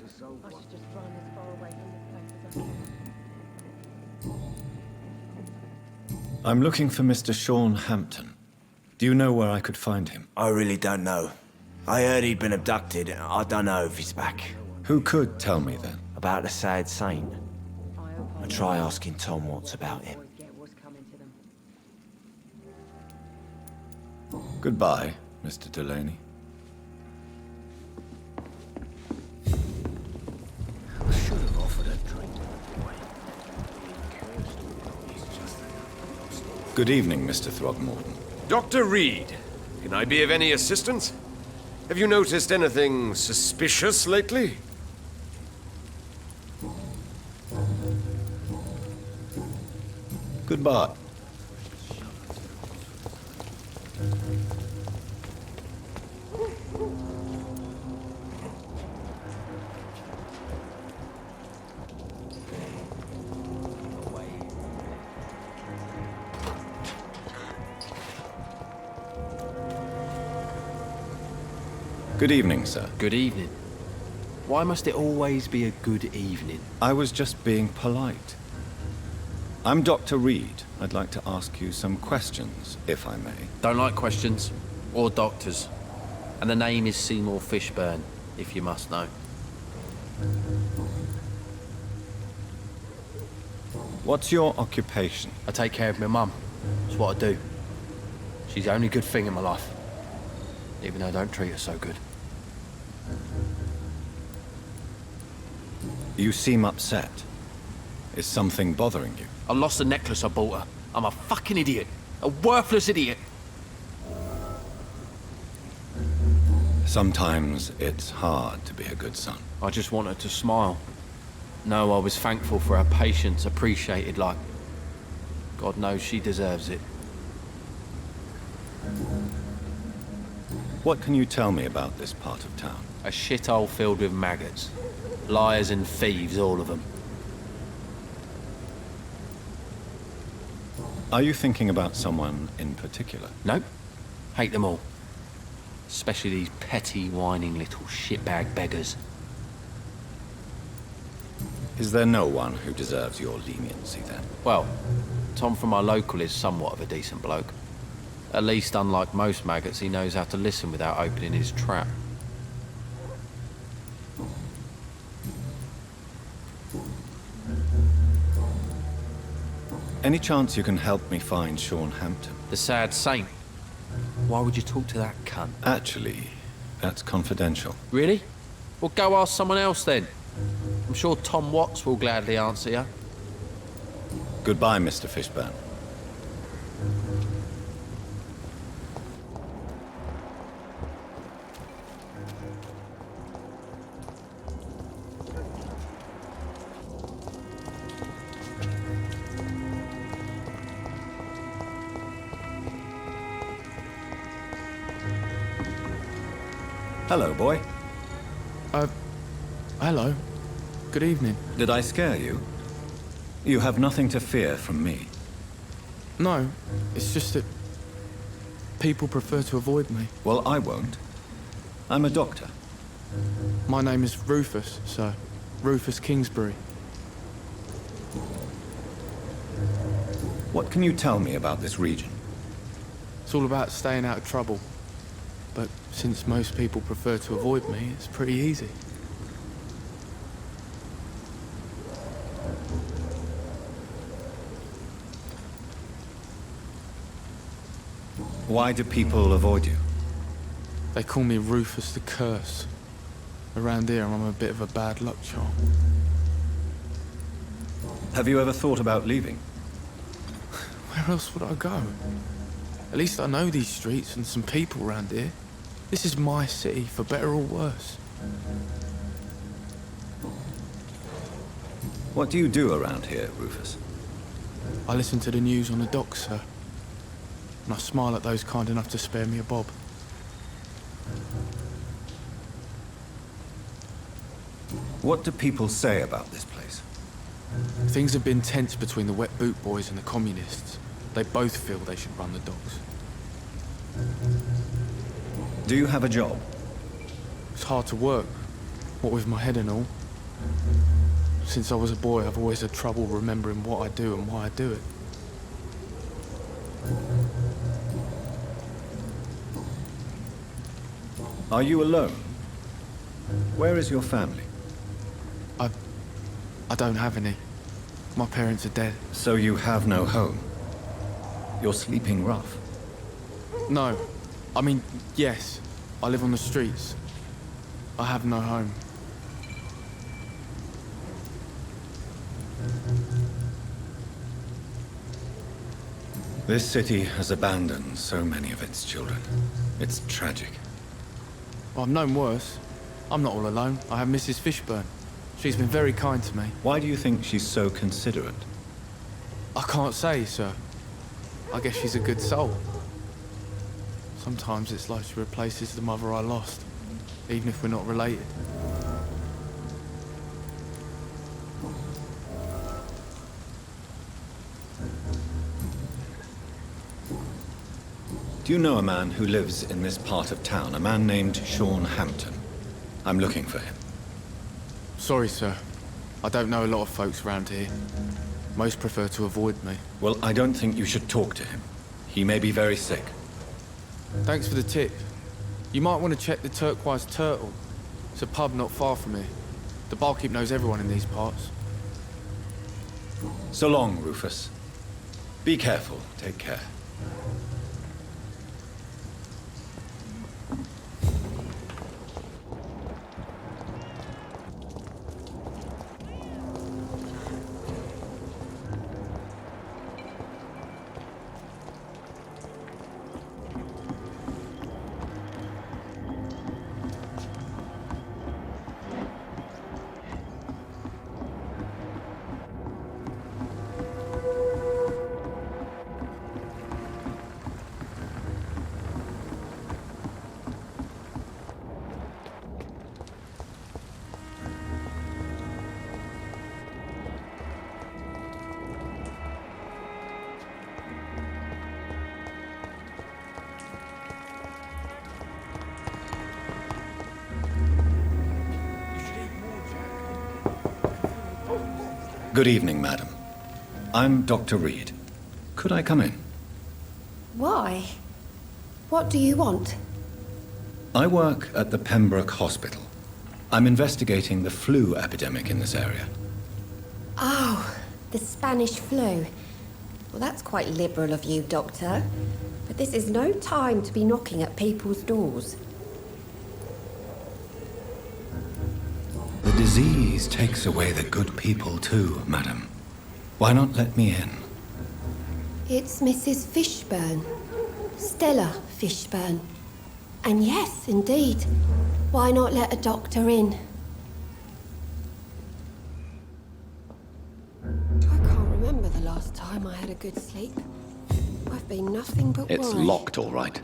I'm looking for Mr. Sean Hamptom. Do you know where I could find him? I really don't know. I heard he'd been abducted. I don't know if he's back. Who could tell me, then? About the sad saint. I try asking Tom what's about him. Goodbye, Mr. Delaney. I should have offered a drink. Good evening, Mr. Throgmorton. Dr. Reed, can I be of any assistance? Have you noticed anything suspicious lately? Goodbye. Good evening, sir. Good evening. Why must it always be a good evening? I was just being polite. I'm Dr. Reed. I'd like to ask you some questions, if I may. Don't like questions. Or doctors. And the name is Seymour Fishburne. if you must know. What's your occupation? I take care of my mum. It's what I do. She's the only good thing in my life. Even though I don't treat her so good. You seem upset. Is something bothering you? I lost the necklace I bought her. I'm a fucking idiot. A worthless idiot. Sometimes it's hard to be a good son. I just want her to smile. No, I was thankful for her patience, appreciated like... God knows she deserves it. What can you tell me about this part of town? A shithole filled with maggots. Liars and thieves, all of them. Are you thinking about someone in particular? Nope. Hate them all. Especially these petty, whining little shitbag beggars. Is there no one who deserves your leniency then? Well, Tom from our local is somewhat of a decent bloke. At least, unlike most maggots, he knows how to listen without opening his trap. Any chance you can help me find Sean Hamptom? The sad saint. Why would you talk to that cunt? Actually, that's confidential. Really? Well, go ask someone else then. I'm sure Tom Watts will gladly answer you. Goodbye, Mr. Fishburne. Hello, boy. Hello. Good evening. Did I scare you? You have nothing to fear from me. No, it's just that people prefer to avoid me. Well, I won't. I'm a doctor. My name is Rufus, sir. Rufus Kingsbury. What can you tell me about this region? It's all about staying out of trouble. But since most people prefer to avoid me, it's pretty easy. Why do people avoid you? They call me Rufus the Curse. Around here, I'm a bit of a bad luck charm. Have you ever thought about leaving? Where else would I go? At least I know these streets and some people around here. This is my city, for better or worse. What do you do around here, Rufus? I listen to the news on the docks, sir. And I smile at those kind enough to spare me a bob. What do people say about this place? Things have been tense between the Wet Boot Boys and the Communists. They both feel they should run the docks. Do you have a job? It's hard to work, what with my head and all. Since I was a boy, I've always had trouble remembering what I do and why I do it. Are you alone? Where is your family? I don't have any. My parents are dead. So you have no home? You're sleeping rough? No. I mean, yes. I live on the streets. I have no home. This city has abandoned so many of its children. It's tragic. Well, I've known worse. I'm not all alone. I have Mrs. Fishburne. She's been very kind to me. Why do you think she's so considerate? I can't say, sir. I guess she's a good soul. Sometimes it's like she replaces the mother I lost, even if we're not related. Do you know a man who lives in this part of town? A man named Sean Hamptom. I'm looking for him. Sorry, sir. I don't know a lot of folks around here. Most prefer to avoid me. Well, I don't think you should talk to him. He may be very sick. Thanks for the tip. You might want to check the turquoise turtle. It's a pub not far from here. The barkeep knows everyone in these parts. So long, Rufus. Be careful. Take care. Good evening, madam. I'm Dr. Reed. Could I come in? Why? What do you want? I work at the Pembroke Hospital. I'm investigating the flu epidemic in this area. Oh, the Spanish flu. Well, that's quite liberal of you, Doctor. But this is no time to be knocking at people's doors. The disease takes away the good people too, madam. Why not let me in? It's Mrs. Fishburne. Stella Fishburne. And yes, indeed. Why not let a doctor in? I can't remember the last time I had a good sleep. I've been nothing but It's worry. locked, all right.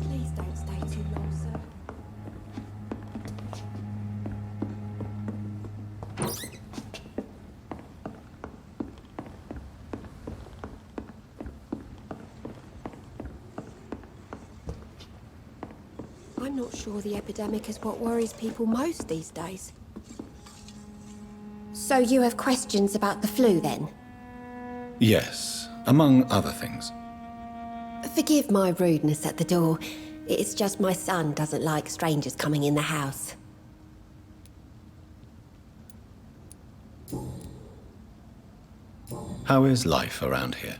Please don't stay too long, sir. I'm not sure the epidemic is what worries people most these days. So you have questions about the flu, then? Yes, among other things. Forgive my rudeness at the door. It's just my son doesn't like strangers coming in the house. How is life around here?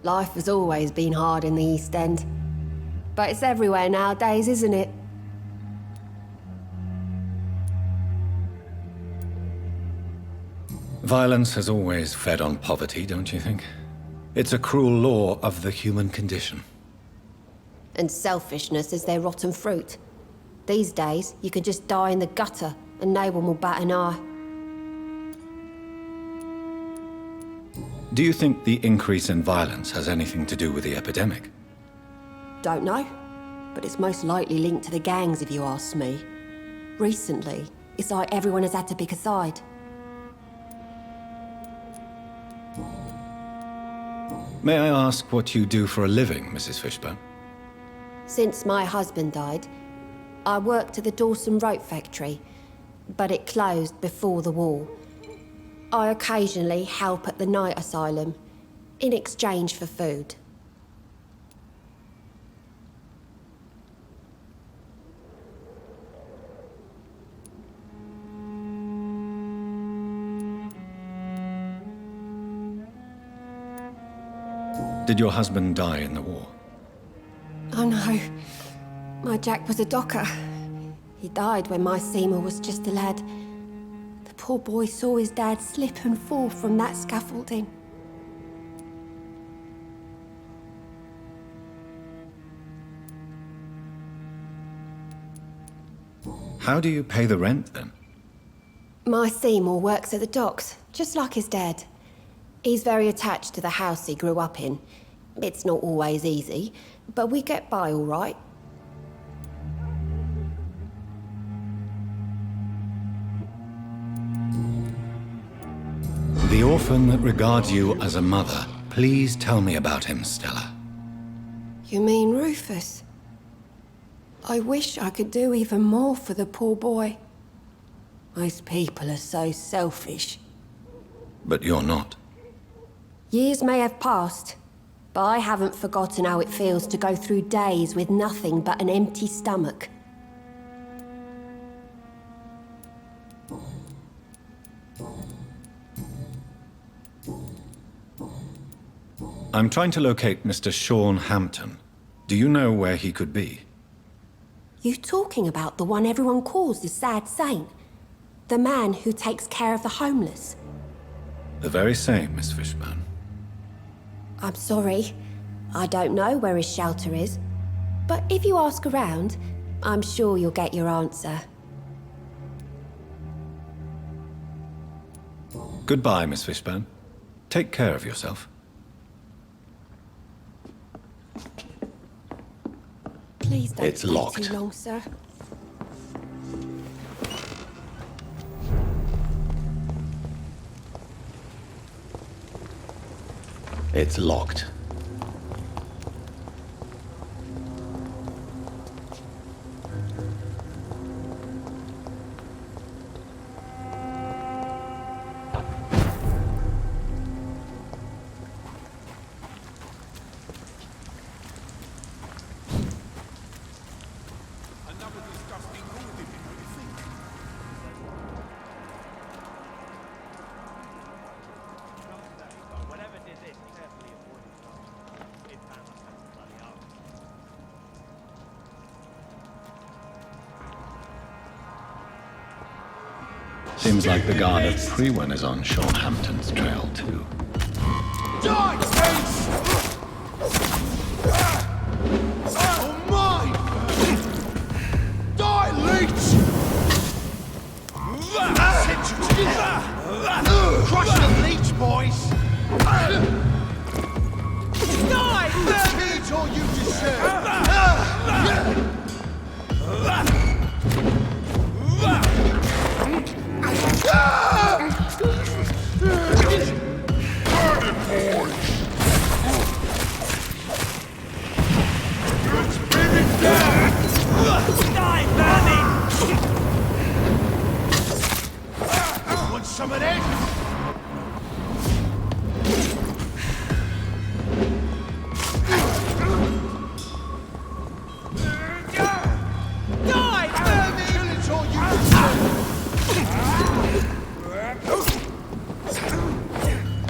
Life has always been hard in the East End. But it's everywhere nowadays, isn't it? Violence has always fed on poverty, don't you think? It's a cruel law of the human condition. And selfishness is their rotten fruit. These days, you can just die in the gutter and no one will bat an eye. Do you think the increase in violence has anything to do with the epidemic? Don't know, but it's most likely linked to the gangs if you ask me. Recently, it's like everyone has had to pick a side. May I ask what you do for a living, Mrs. Fishburne? Since my husband died, I worked at the Dawson Rope factory, but it closed before the war. I occasionally help at the night asylum, in exchange for food. Did your husband die in the war? Oh no, my Jack was a docker. He died when my Seymour was just a lad. The poor boy saw his dad slip and fall from that scaffolding. How do you pay the rent, then? My Seymour works at the docks, just like his dad. He's very attached to the house he grew up in. It's not always easy, but we get by all right. The orphan that regards you as a mother. Please tell me about him, Stella. You mean Rufus? I wish I could do even more for the poor boy. Most people are so selfish. But you're not. Years may have passed, but I haven't forgotten how it feels to go through days with nothing but an empty stomach. I'm trying to locate Mr. Sean Hamptom. Do you know where he could be? You talking about the one everyone calls the Sad Saint? The man who takes care of the homeless? The very same, Miss Fishburne. I'm sorry. I don't know where his shelter is. But if you ask around, I'm sure you'll get your answer. Goodbye, Miss Fishburne. Take care of yourself. Please don't It's stay locked. too long, sir. It's locked. Seems like the guard at Prewen is on Sean Hampton's trail, too. Die, Ace! Oh, mine! Die, leech! Crush the leech, boys! Die, baby! It's all you deserve! Want some of this? Die, vermin! It's all you deserve!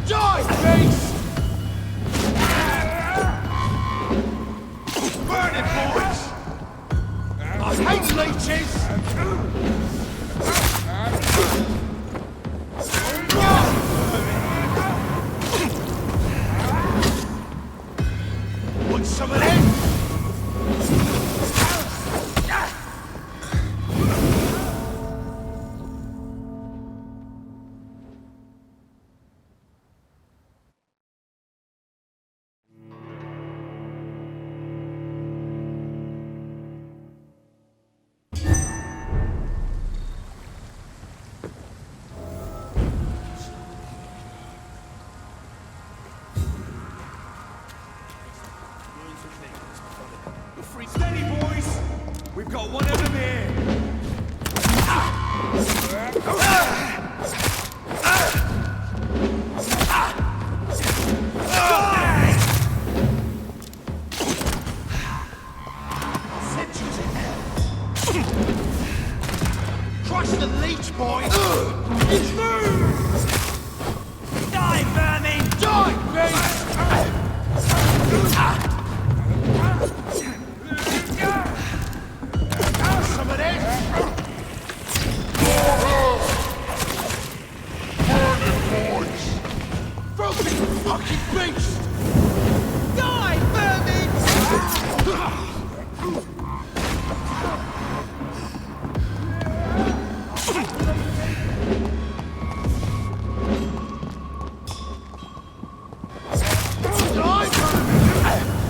Die, face! Burn it, boys! I hate leeches! Want some of this? Steady, boys! We've got one of them here! Crush the leech, boys! Die, vermin! Die, beast! Some of this! Broken fucking beast! Die, vermin! Die, vermin!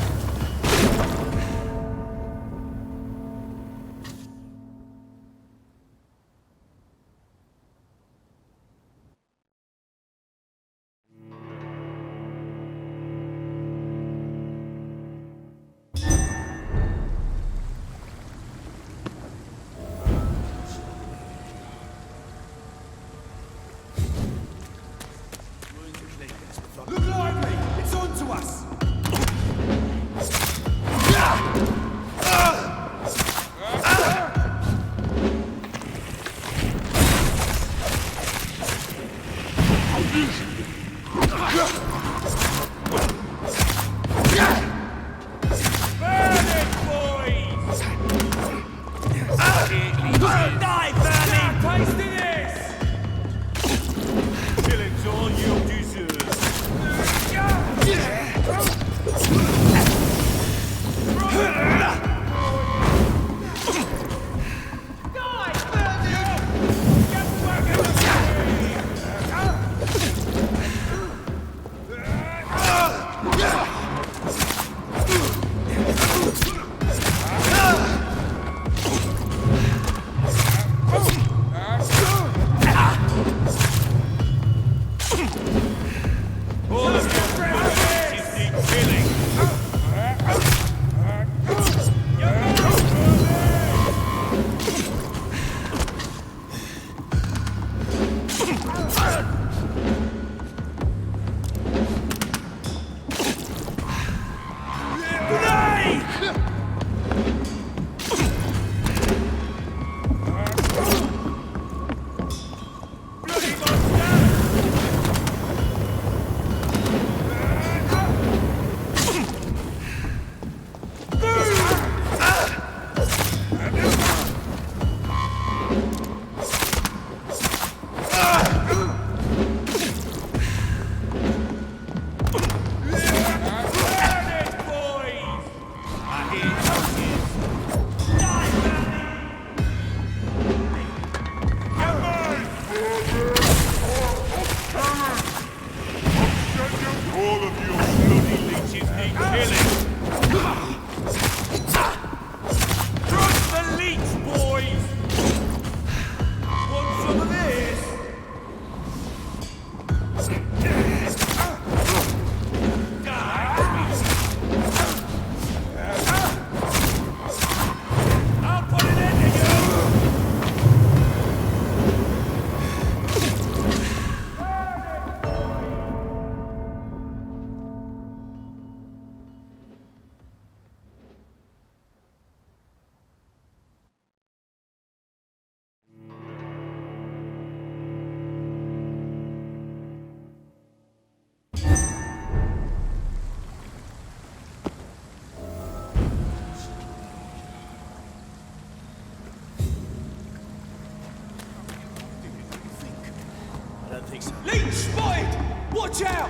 It's leech spotted! Watch out!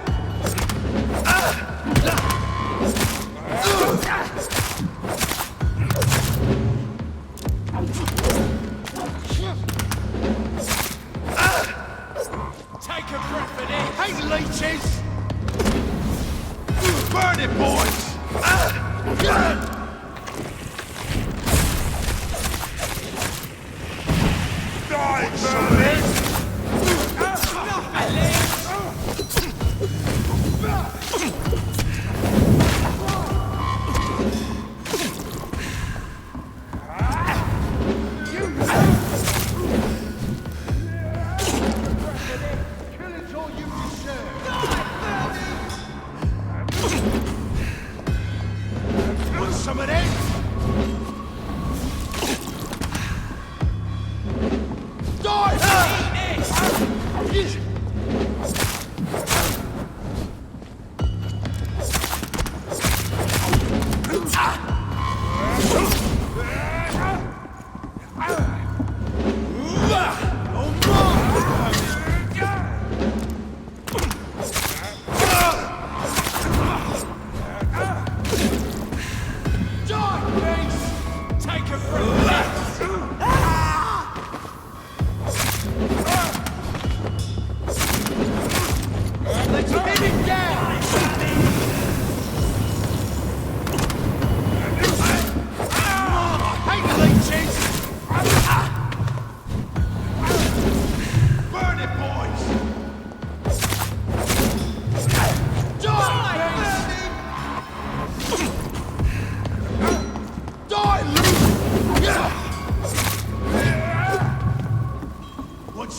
Take a breath in it! Hey, leeches! Burn it, boys! Die, burn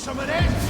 some of this?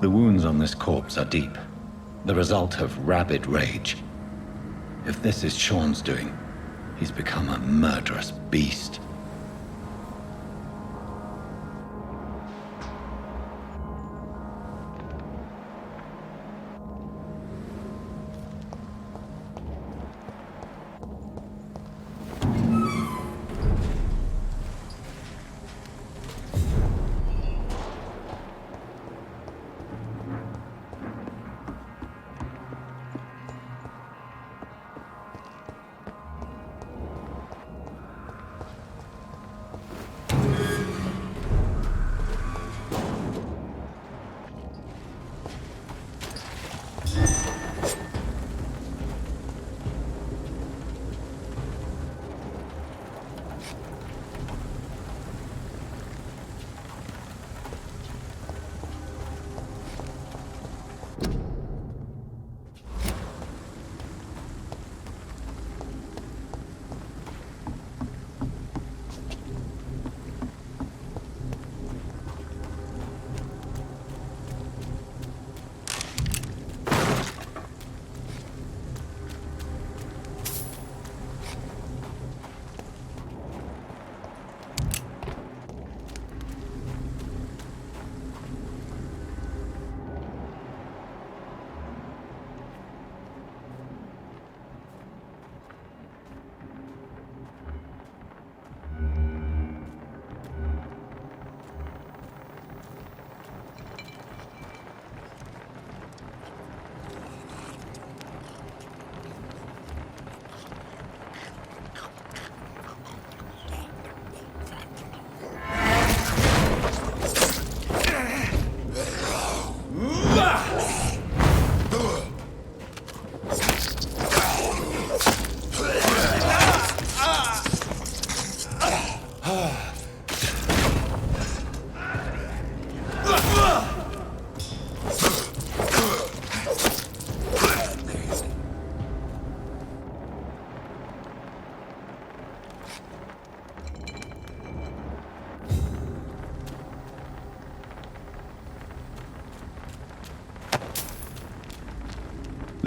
The wounds on this corpse are deep, the result of rabid rage. If this is Sean's doing, he's become a murderous beast.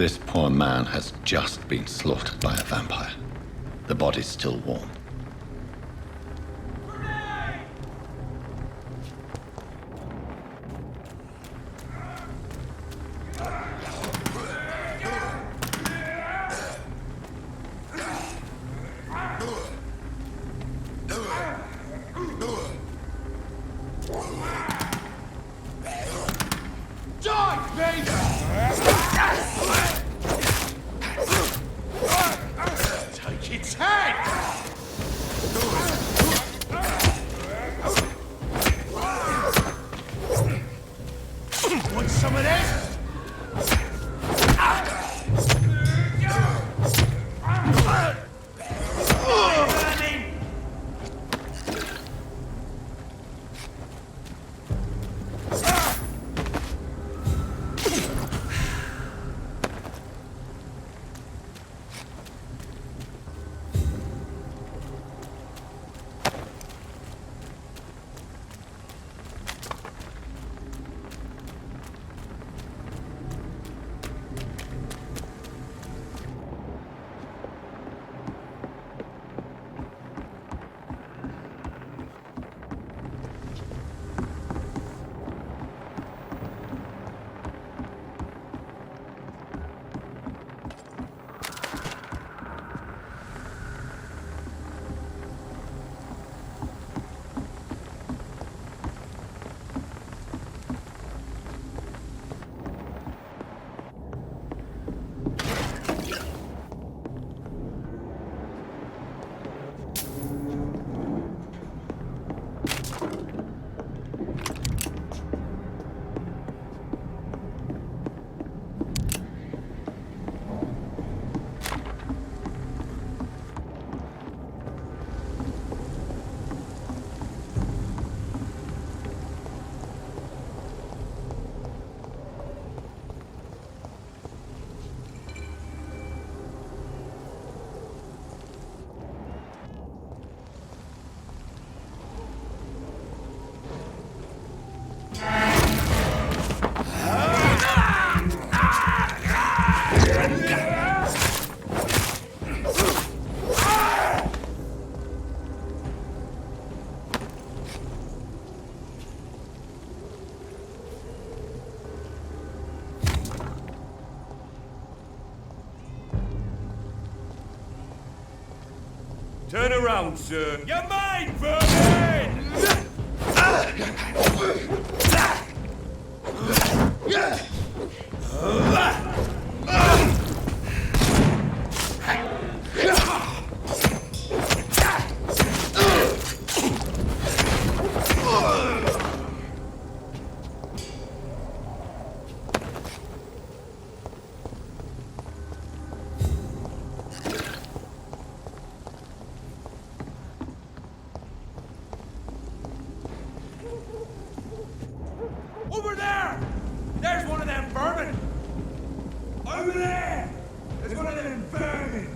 This poor man has just been slaughtered by a vampire. The body's still warm. Take its head! Want some of this? Turn around, sir. You're mine, vermin! Over there! There's one of them vermin! Over there! There's one of them vermin!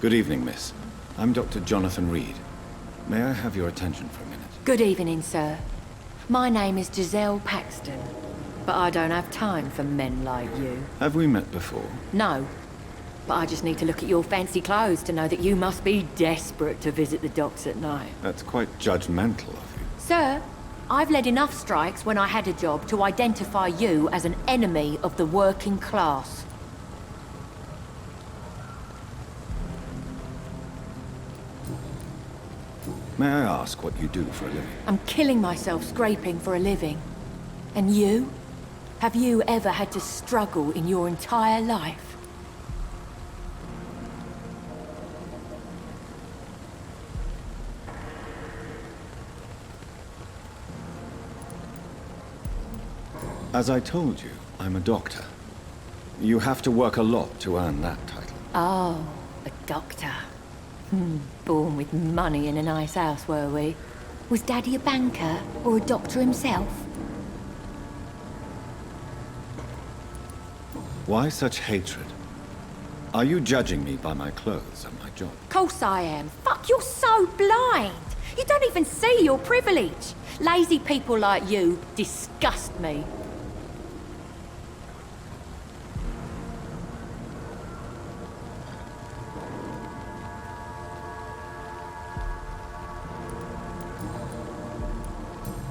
Good evening, miss. I'm Dr. Jonathan Reed. May I have your attention for a minute? Good evening, sir. My name is Giselle Paxton, but I don't have time for men like you. Have we met before? No, but I just need to look at your fancy clothes to know that you must be desperate to visit the docks at night. That's quite judgmental of you. Sir, I've led enough strikes when I had a job to identify you as an enemy of the working class. May I ask what you do for a living? I'm killing myself scraping for a living. And you? Have you ever had to struggle in your entire life? As I told you, I'm a doctor. You have to work a lot to earn that title. Oh, a doctor. Born with money in a nice house, were we? Was Daddy a banker or a doctor himself? Why such hatred? Are you judging me by my clothes and my job? Course I am. Fuck, you're so blind. You don't even see your privilege. Lazy people like you disgust me.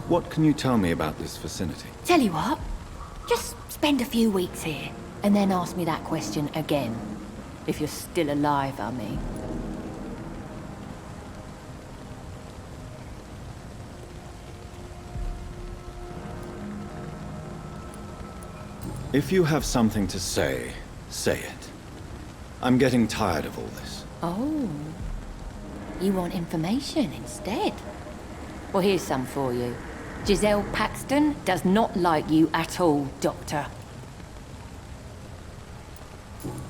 What can you tell me about this vicinity? Tell you what, just spend a few weeks here, and then ask me that question again. If you're still alive, I mean. If you have something to say, say it. I'm getting tired of all this. Oh. You want information instead? Well, here's some for you. Giselle Paxton does not like you at all, Doctor.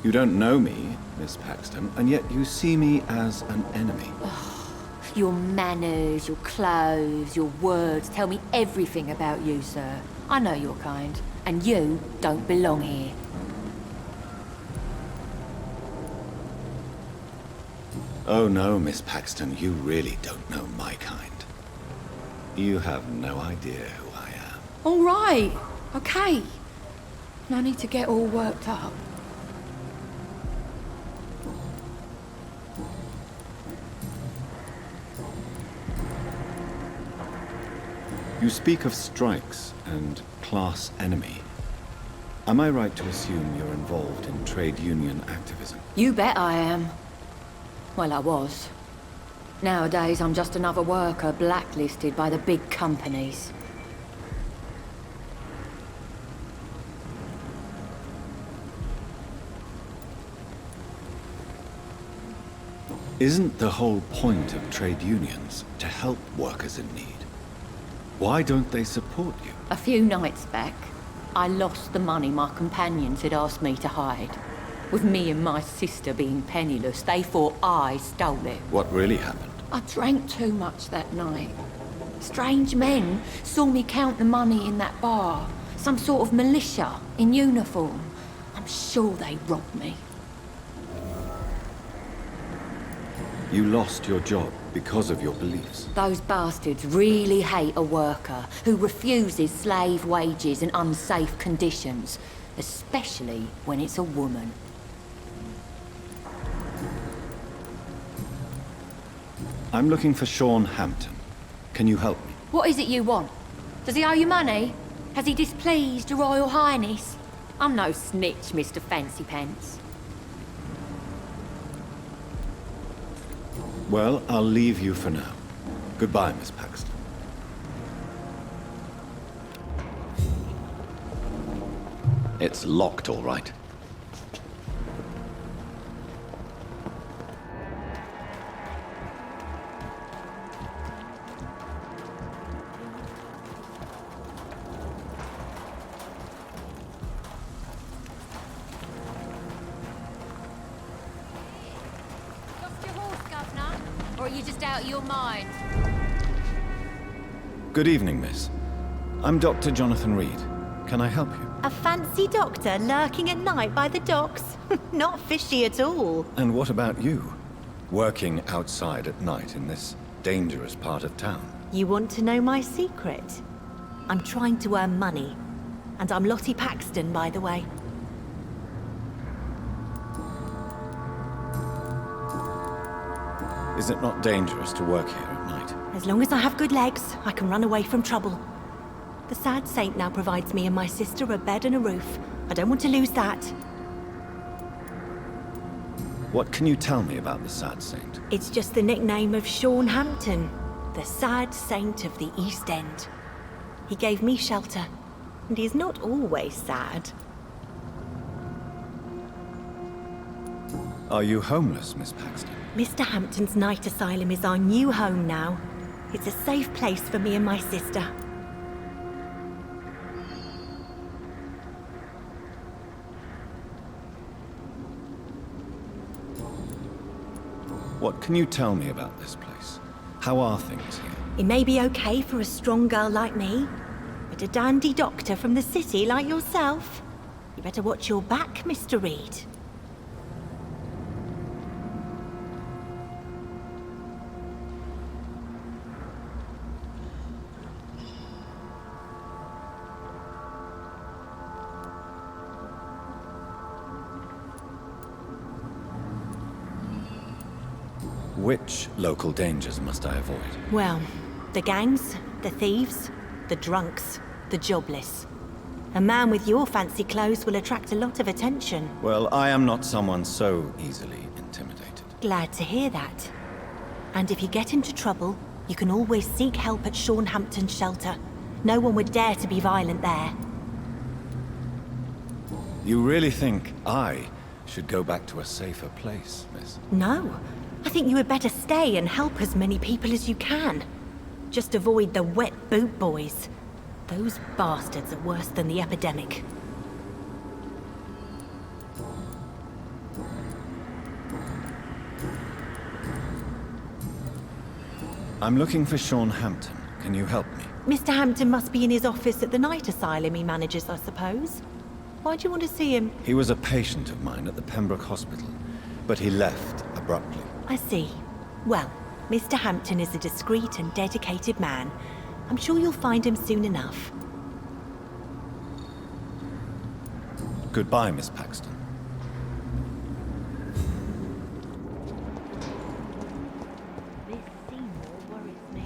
You don't know me, Miss Paxton, and yet you see me as an enemy. Your manners, your clothes, your words tell me everything about you, sir. I know your kind, and you don't belong here. Oh no, Miss Paxton, you really don't know my kind. You have no idea who I am. All right, okay. No need to get all worked up. You speak of strikes and class enemy. Am I right to assume you're involved in trade union activism? You bet I am. Well, I was. Nowadays, I'm just another worker blacklisted by the big companies. Isn't the whole point of trade unions to help workers in need? Why don't they support you? A few nights back, I lost the money my companions had asked me to hide. With me and my sister being penniless, they thought I stole it. What really happened? I drank too much that night. Strange men saw me count the money in that bar. Some sort of militia in uniform. I'm sure they robbed me. You lost your job because of your beliefs. Those bastards really hate a worker who refuses slave wages and unsafe conditions, especially when it's a woman. I'm looking for Sean Hamptom. Can you help me? What is it you want? Does he owe you money? Has he displeased your Royal Highness? I'm no snitch, Mr. Fancy Pants. Well, I'll leave you for now. Goodbye, Miss Paxton. It's locked, all right. Or are you just out of your mind? Good evening, miss. I'm Dr. Jonathan Reed. Can I help you? A fancy doctor lurking at night by the docks? Not fishy at all. And what about you? working outside at night in this dangerous part of town. You want to know my secret? I'm trying to earn money. And I'm Lottie Paxton, by the way. Is it not dangerous to work here at night? As long as I have good legs, I can run away from trouble. The Sad Saint now provides me and my sister a bed and a roof. I don't want to lose that. What can you tell me about the Sad Saint? It's just the nickname of Sean Hamptom, the Sad Saint of the East End. He gave me shelter, and he's not always sad. Are you homeless, Miss Paxton? Mr. Hampton's night asylum is our new home now. It's a safe place for me and my sister. What can you tell me about this place? How are things here? It may be okay for a strong girl like me, but a dandy doctor from the city like yourself, you better watch your back, Mr. Reed. Which local dangers must I avoid? Well, the gangs, the thieves, the drunks, the jobless. A man with your fancy clothes will attract a lot of attention. Well, I am not someone so easily intimidated. Glad to hear that. And if you get into trouble, you can always seek help at Sean Hampton's shelter. No one would dare to be violent there. You really think I should go back to a safer place, miss? No. I think you had better stay and help as many people as you can. Just avoid the wet boot boys. Those bastards are worse than the epidemic. I'm looking for Sean Hamptom. Can you help me? Mr. Hampton must be in his office at the night asylum he manages, I suppose. Why do you want to see him? He was a patient of mine at the Pembroke Hospital, but he left abruptly. I see. Well, Mr. Hampton is a discreet and dedicated man. I'm sure you'll find him soon enough. Goodbye, Miss Paxton. This Seymour worries me.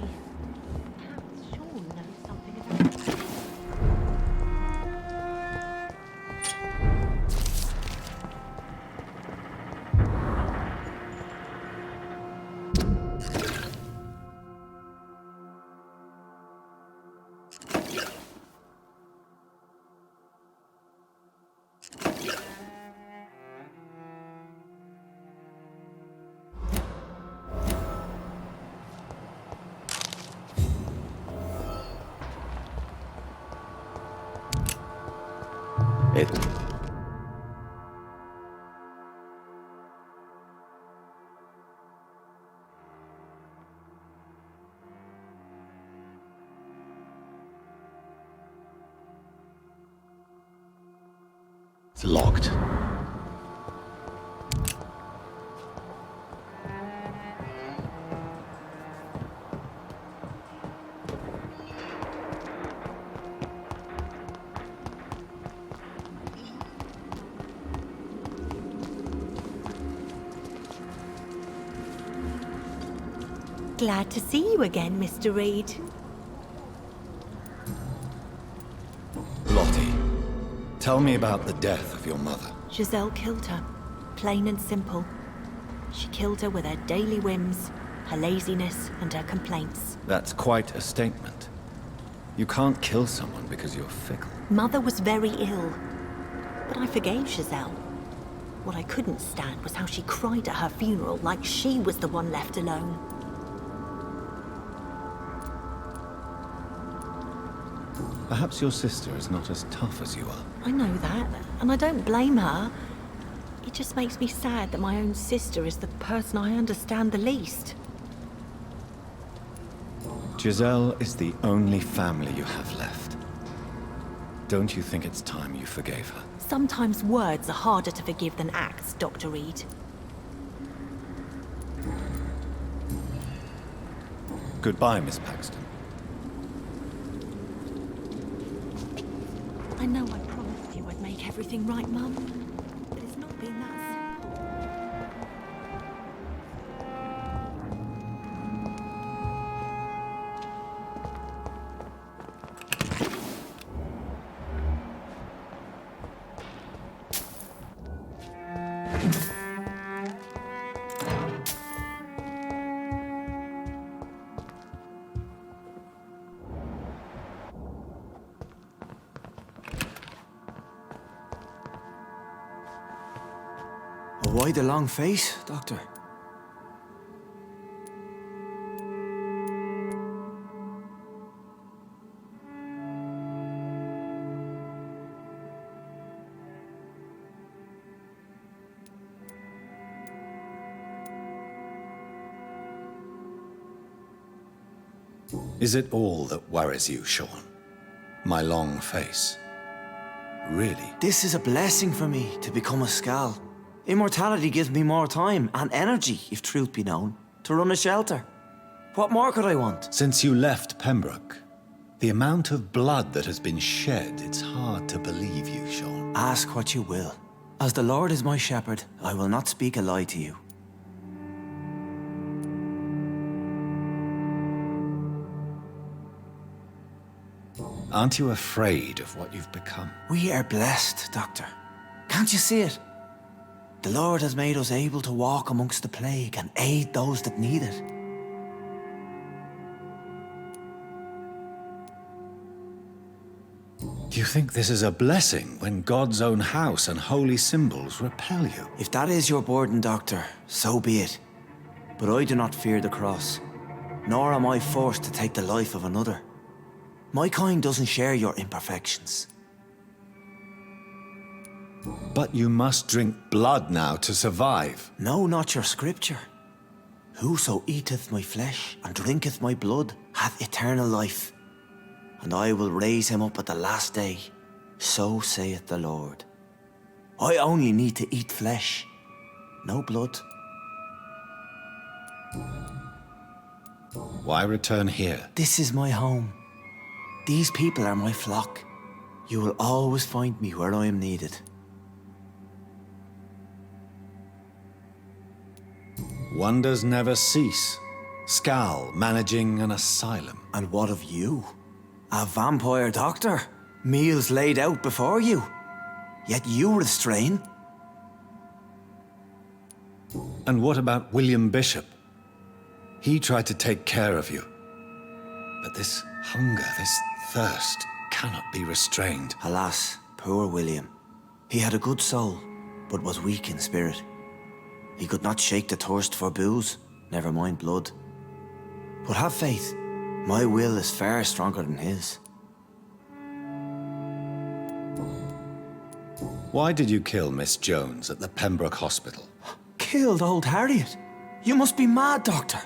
Perhaps Sean knows something about it. It's locked. Glad to see you again, Mr. Reed. Lottie, tell me about the death of your mother. Giselle killed her. Plain and simple. She killed her with her daily whims, her laziness, and her complaints. That's quite a statement. You can't kill someone because you're fickle. Mother was very ill, but I forgave Giselle. What I couldn't stand was how she cried at her funeral like she was the one left alone. Perhaps your sister is not as tough as you are. I know that, and I don't blame her. It just makes me sad that my own sister is the person I understand the least. Giselle is the only family you have left. Don't you think it's time you forgave her? Sometimes words are harder to forgive than acts, Dr. Reed. Goodbye, Miss Paxton. I know I promised you I'd make everything right, Mum. But it's not been that simple. Why the long face, Doctor? Is it all that worries you, Sean? My long face? Really? This is a blessing for me to become a Skal. Immortality gives me more time and energy, if truth be known, to run a shelter. What more could I want? Since you left Pembroke, the amount of blood that has been shed, it's hard to believe you, Sean. Ask what you will. As the Lord is my shepherd, I will not speak a lie to you. Aren't you afraid of what you've become? We are blessed, Doctor. Can't you see it? The Lord has made us able to walk amongst the plague and aid those that need it. Do you think this is a blessing when God's own house and holy symbols repel you? If that is your burden, Doctor, so be it. But I do not fear the cross, nor am I forced to take the life of another. My kind doesn't share your imperfections. But you must drink blood now to survive. No, not your scripture. Whoso eateth my flesh and drinketh my blood hath eternal life, and I will raise him up at the last day. So saith the Lord. I only need to eat flesh, no blood. Why return here? This is my home. These people are my flock. You will always find me where I am needed. Wonders never cease. Skal managing an asylum. And what of you? A vampire doctor? Meals laid out before you. Yet you restrain. And what about William Bishop? He tried to take care of you. But this hunger, this thirst, cannot be restrained. Alas, poor William. He had a good soul, but was weak in spirit. He could not shake the thirst for booze, never mind blood. But have faith, my will is far stronger than his. Why did you kill Miss Jones at the Pembroke Hospital? Killed old Harriet? You must be mad, Doctor.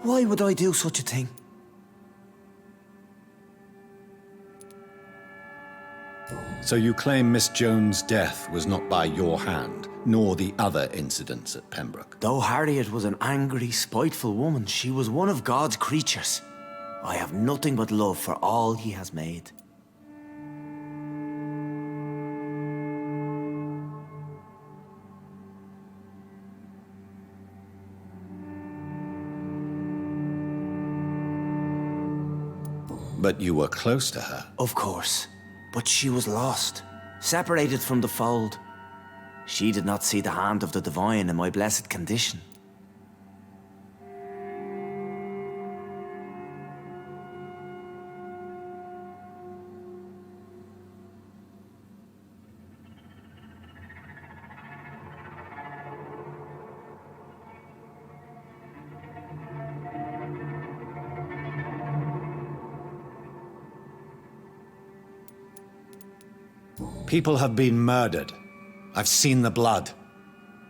Why would I do such a thing? So you claim Miss Jones' death was not by your hand, nor the other incidents at Pembroke? Though Harriet was an angry, spiteful woman, she was one of God's creatures. I have nothing but love for all he has made. But you were close to her. Of course. But she was lost, separated from the fold. She did not see the hand of the divine in my blessed condition. People have been murdered. I've seen the blood.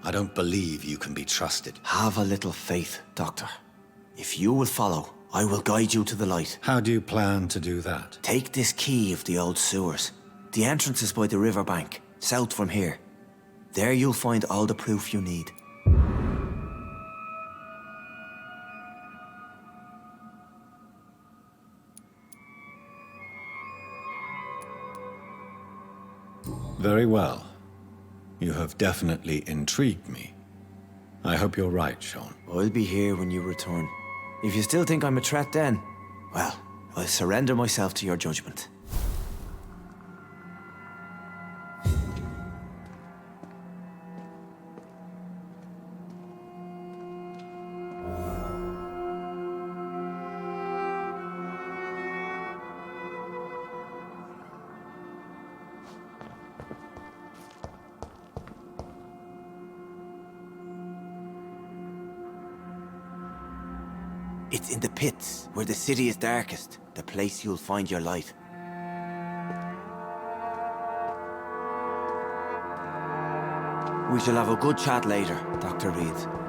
I don't believe you can be trusted. Have a little faith, Doctor. If you will follow, I will guide you to the light. How do you plan to do that? Take this key of the old sewers. The entrance is by the riverbank, south from here. There you'll find all the proof you need. Very well. You have definitely intrigued me. I hope you're right, Sean. I'll be here when you return. If you still think I'm a threat then, well, I'll surrender myself to your judgment. It's in the pits, where the city is darkest, the place you'll find your light. We shall have a good chat later, Dr. Reed.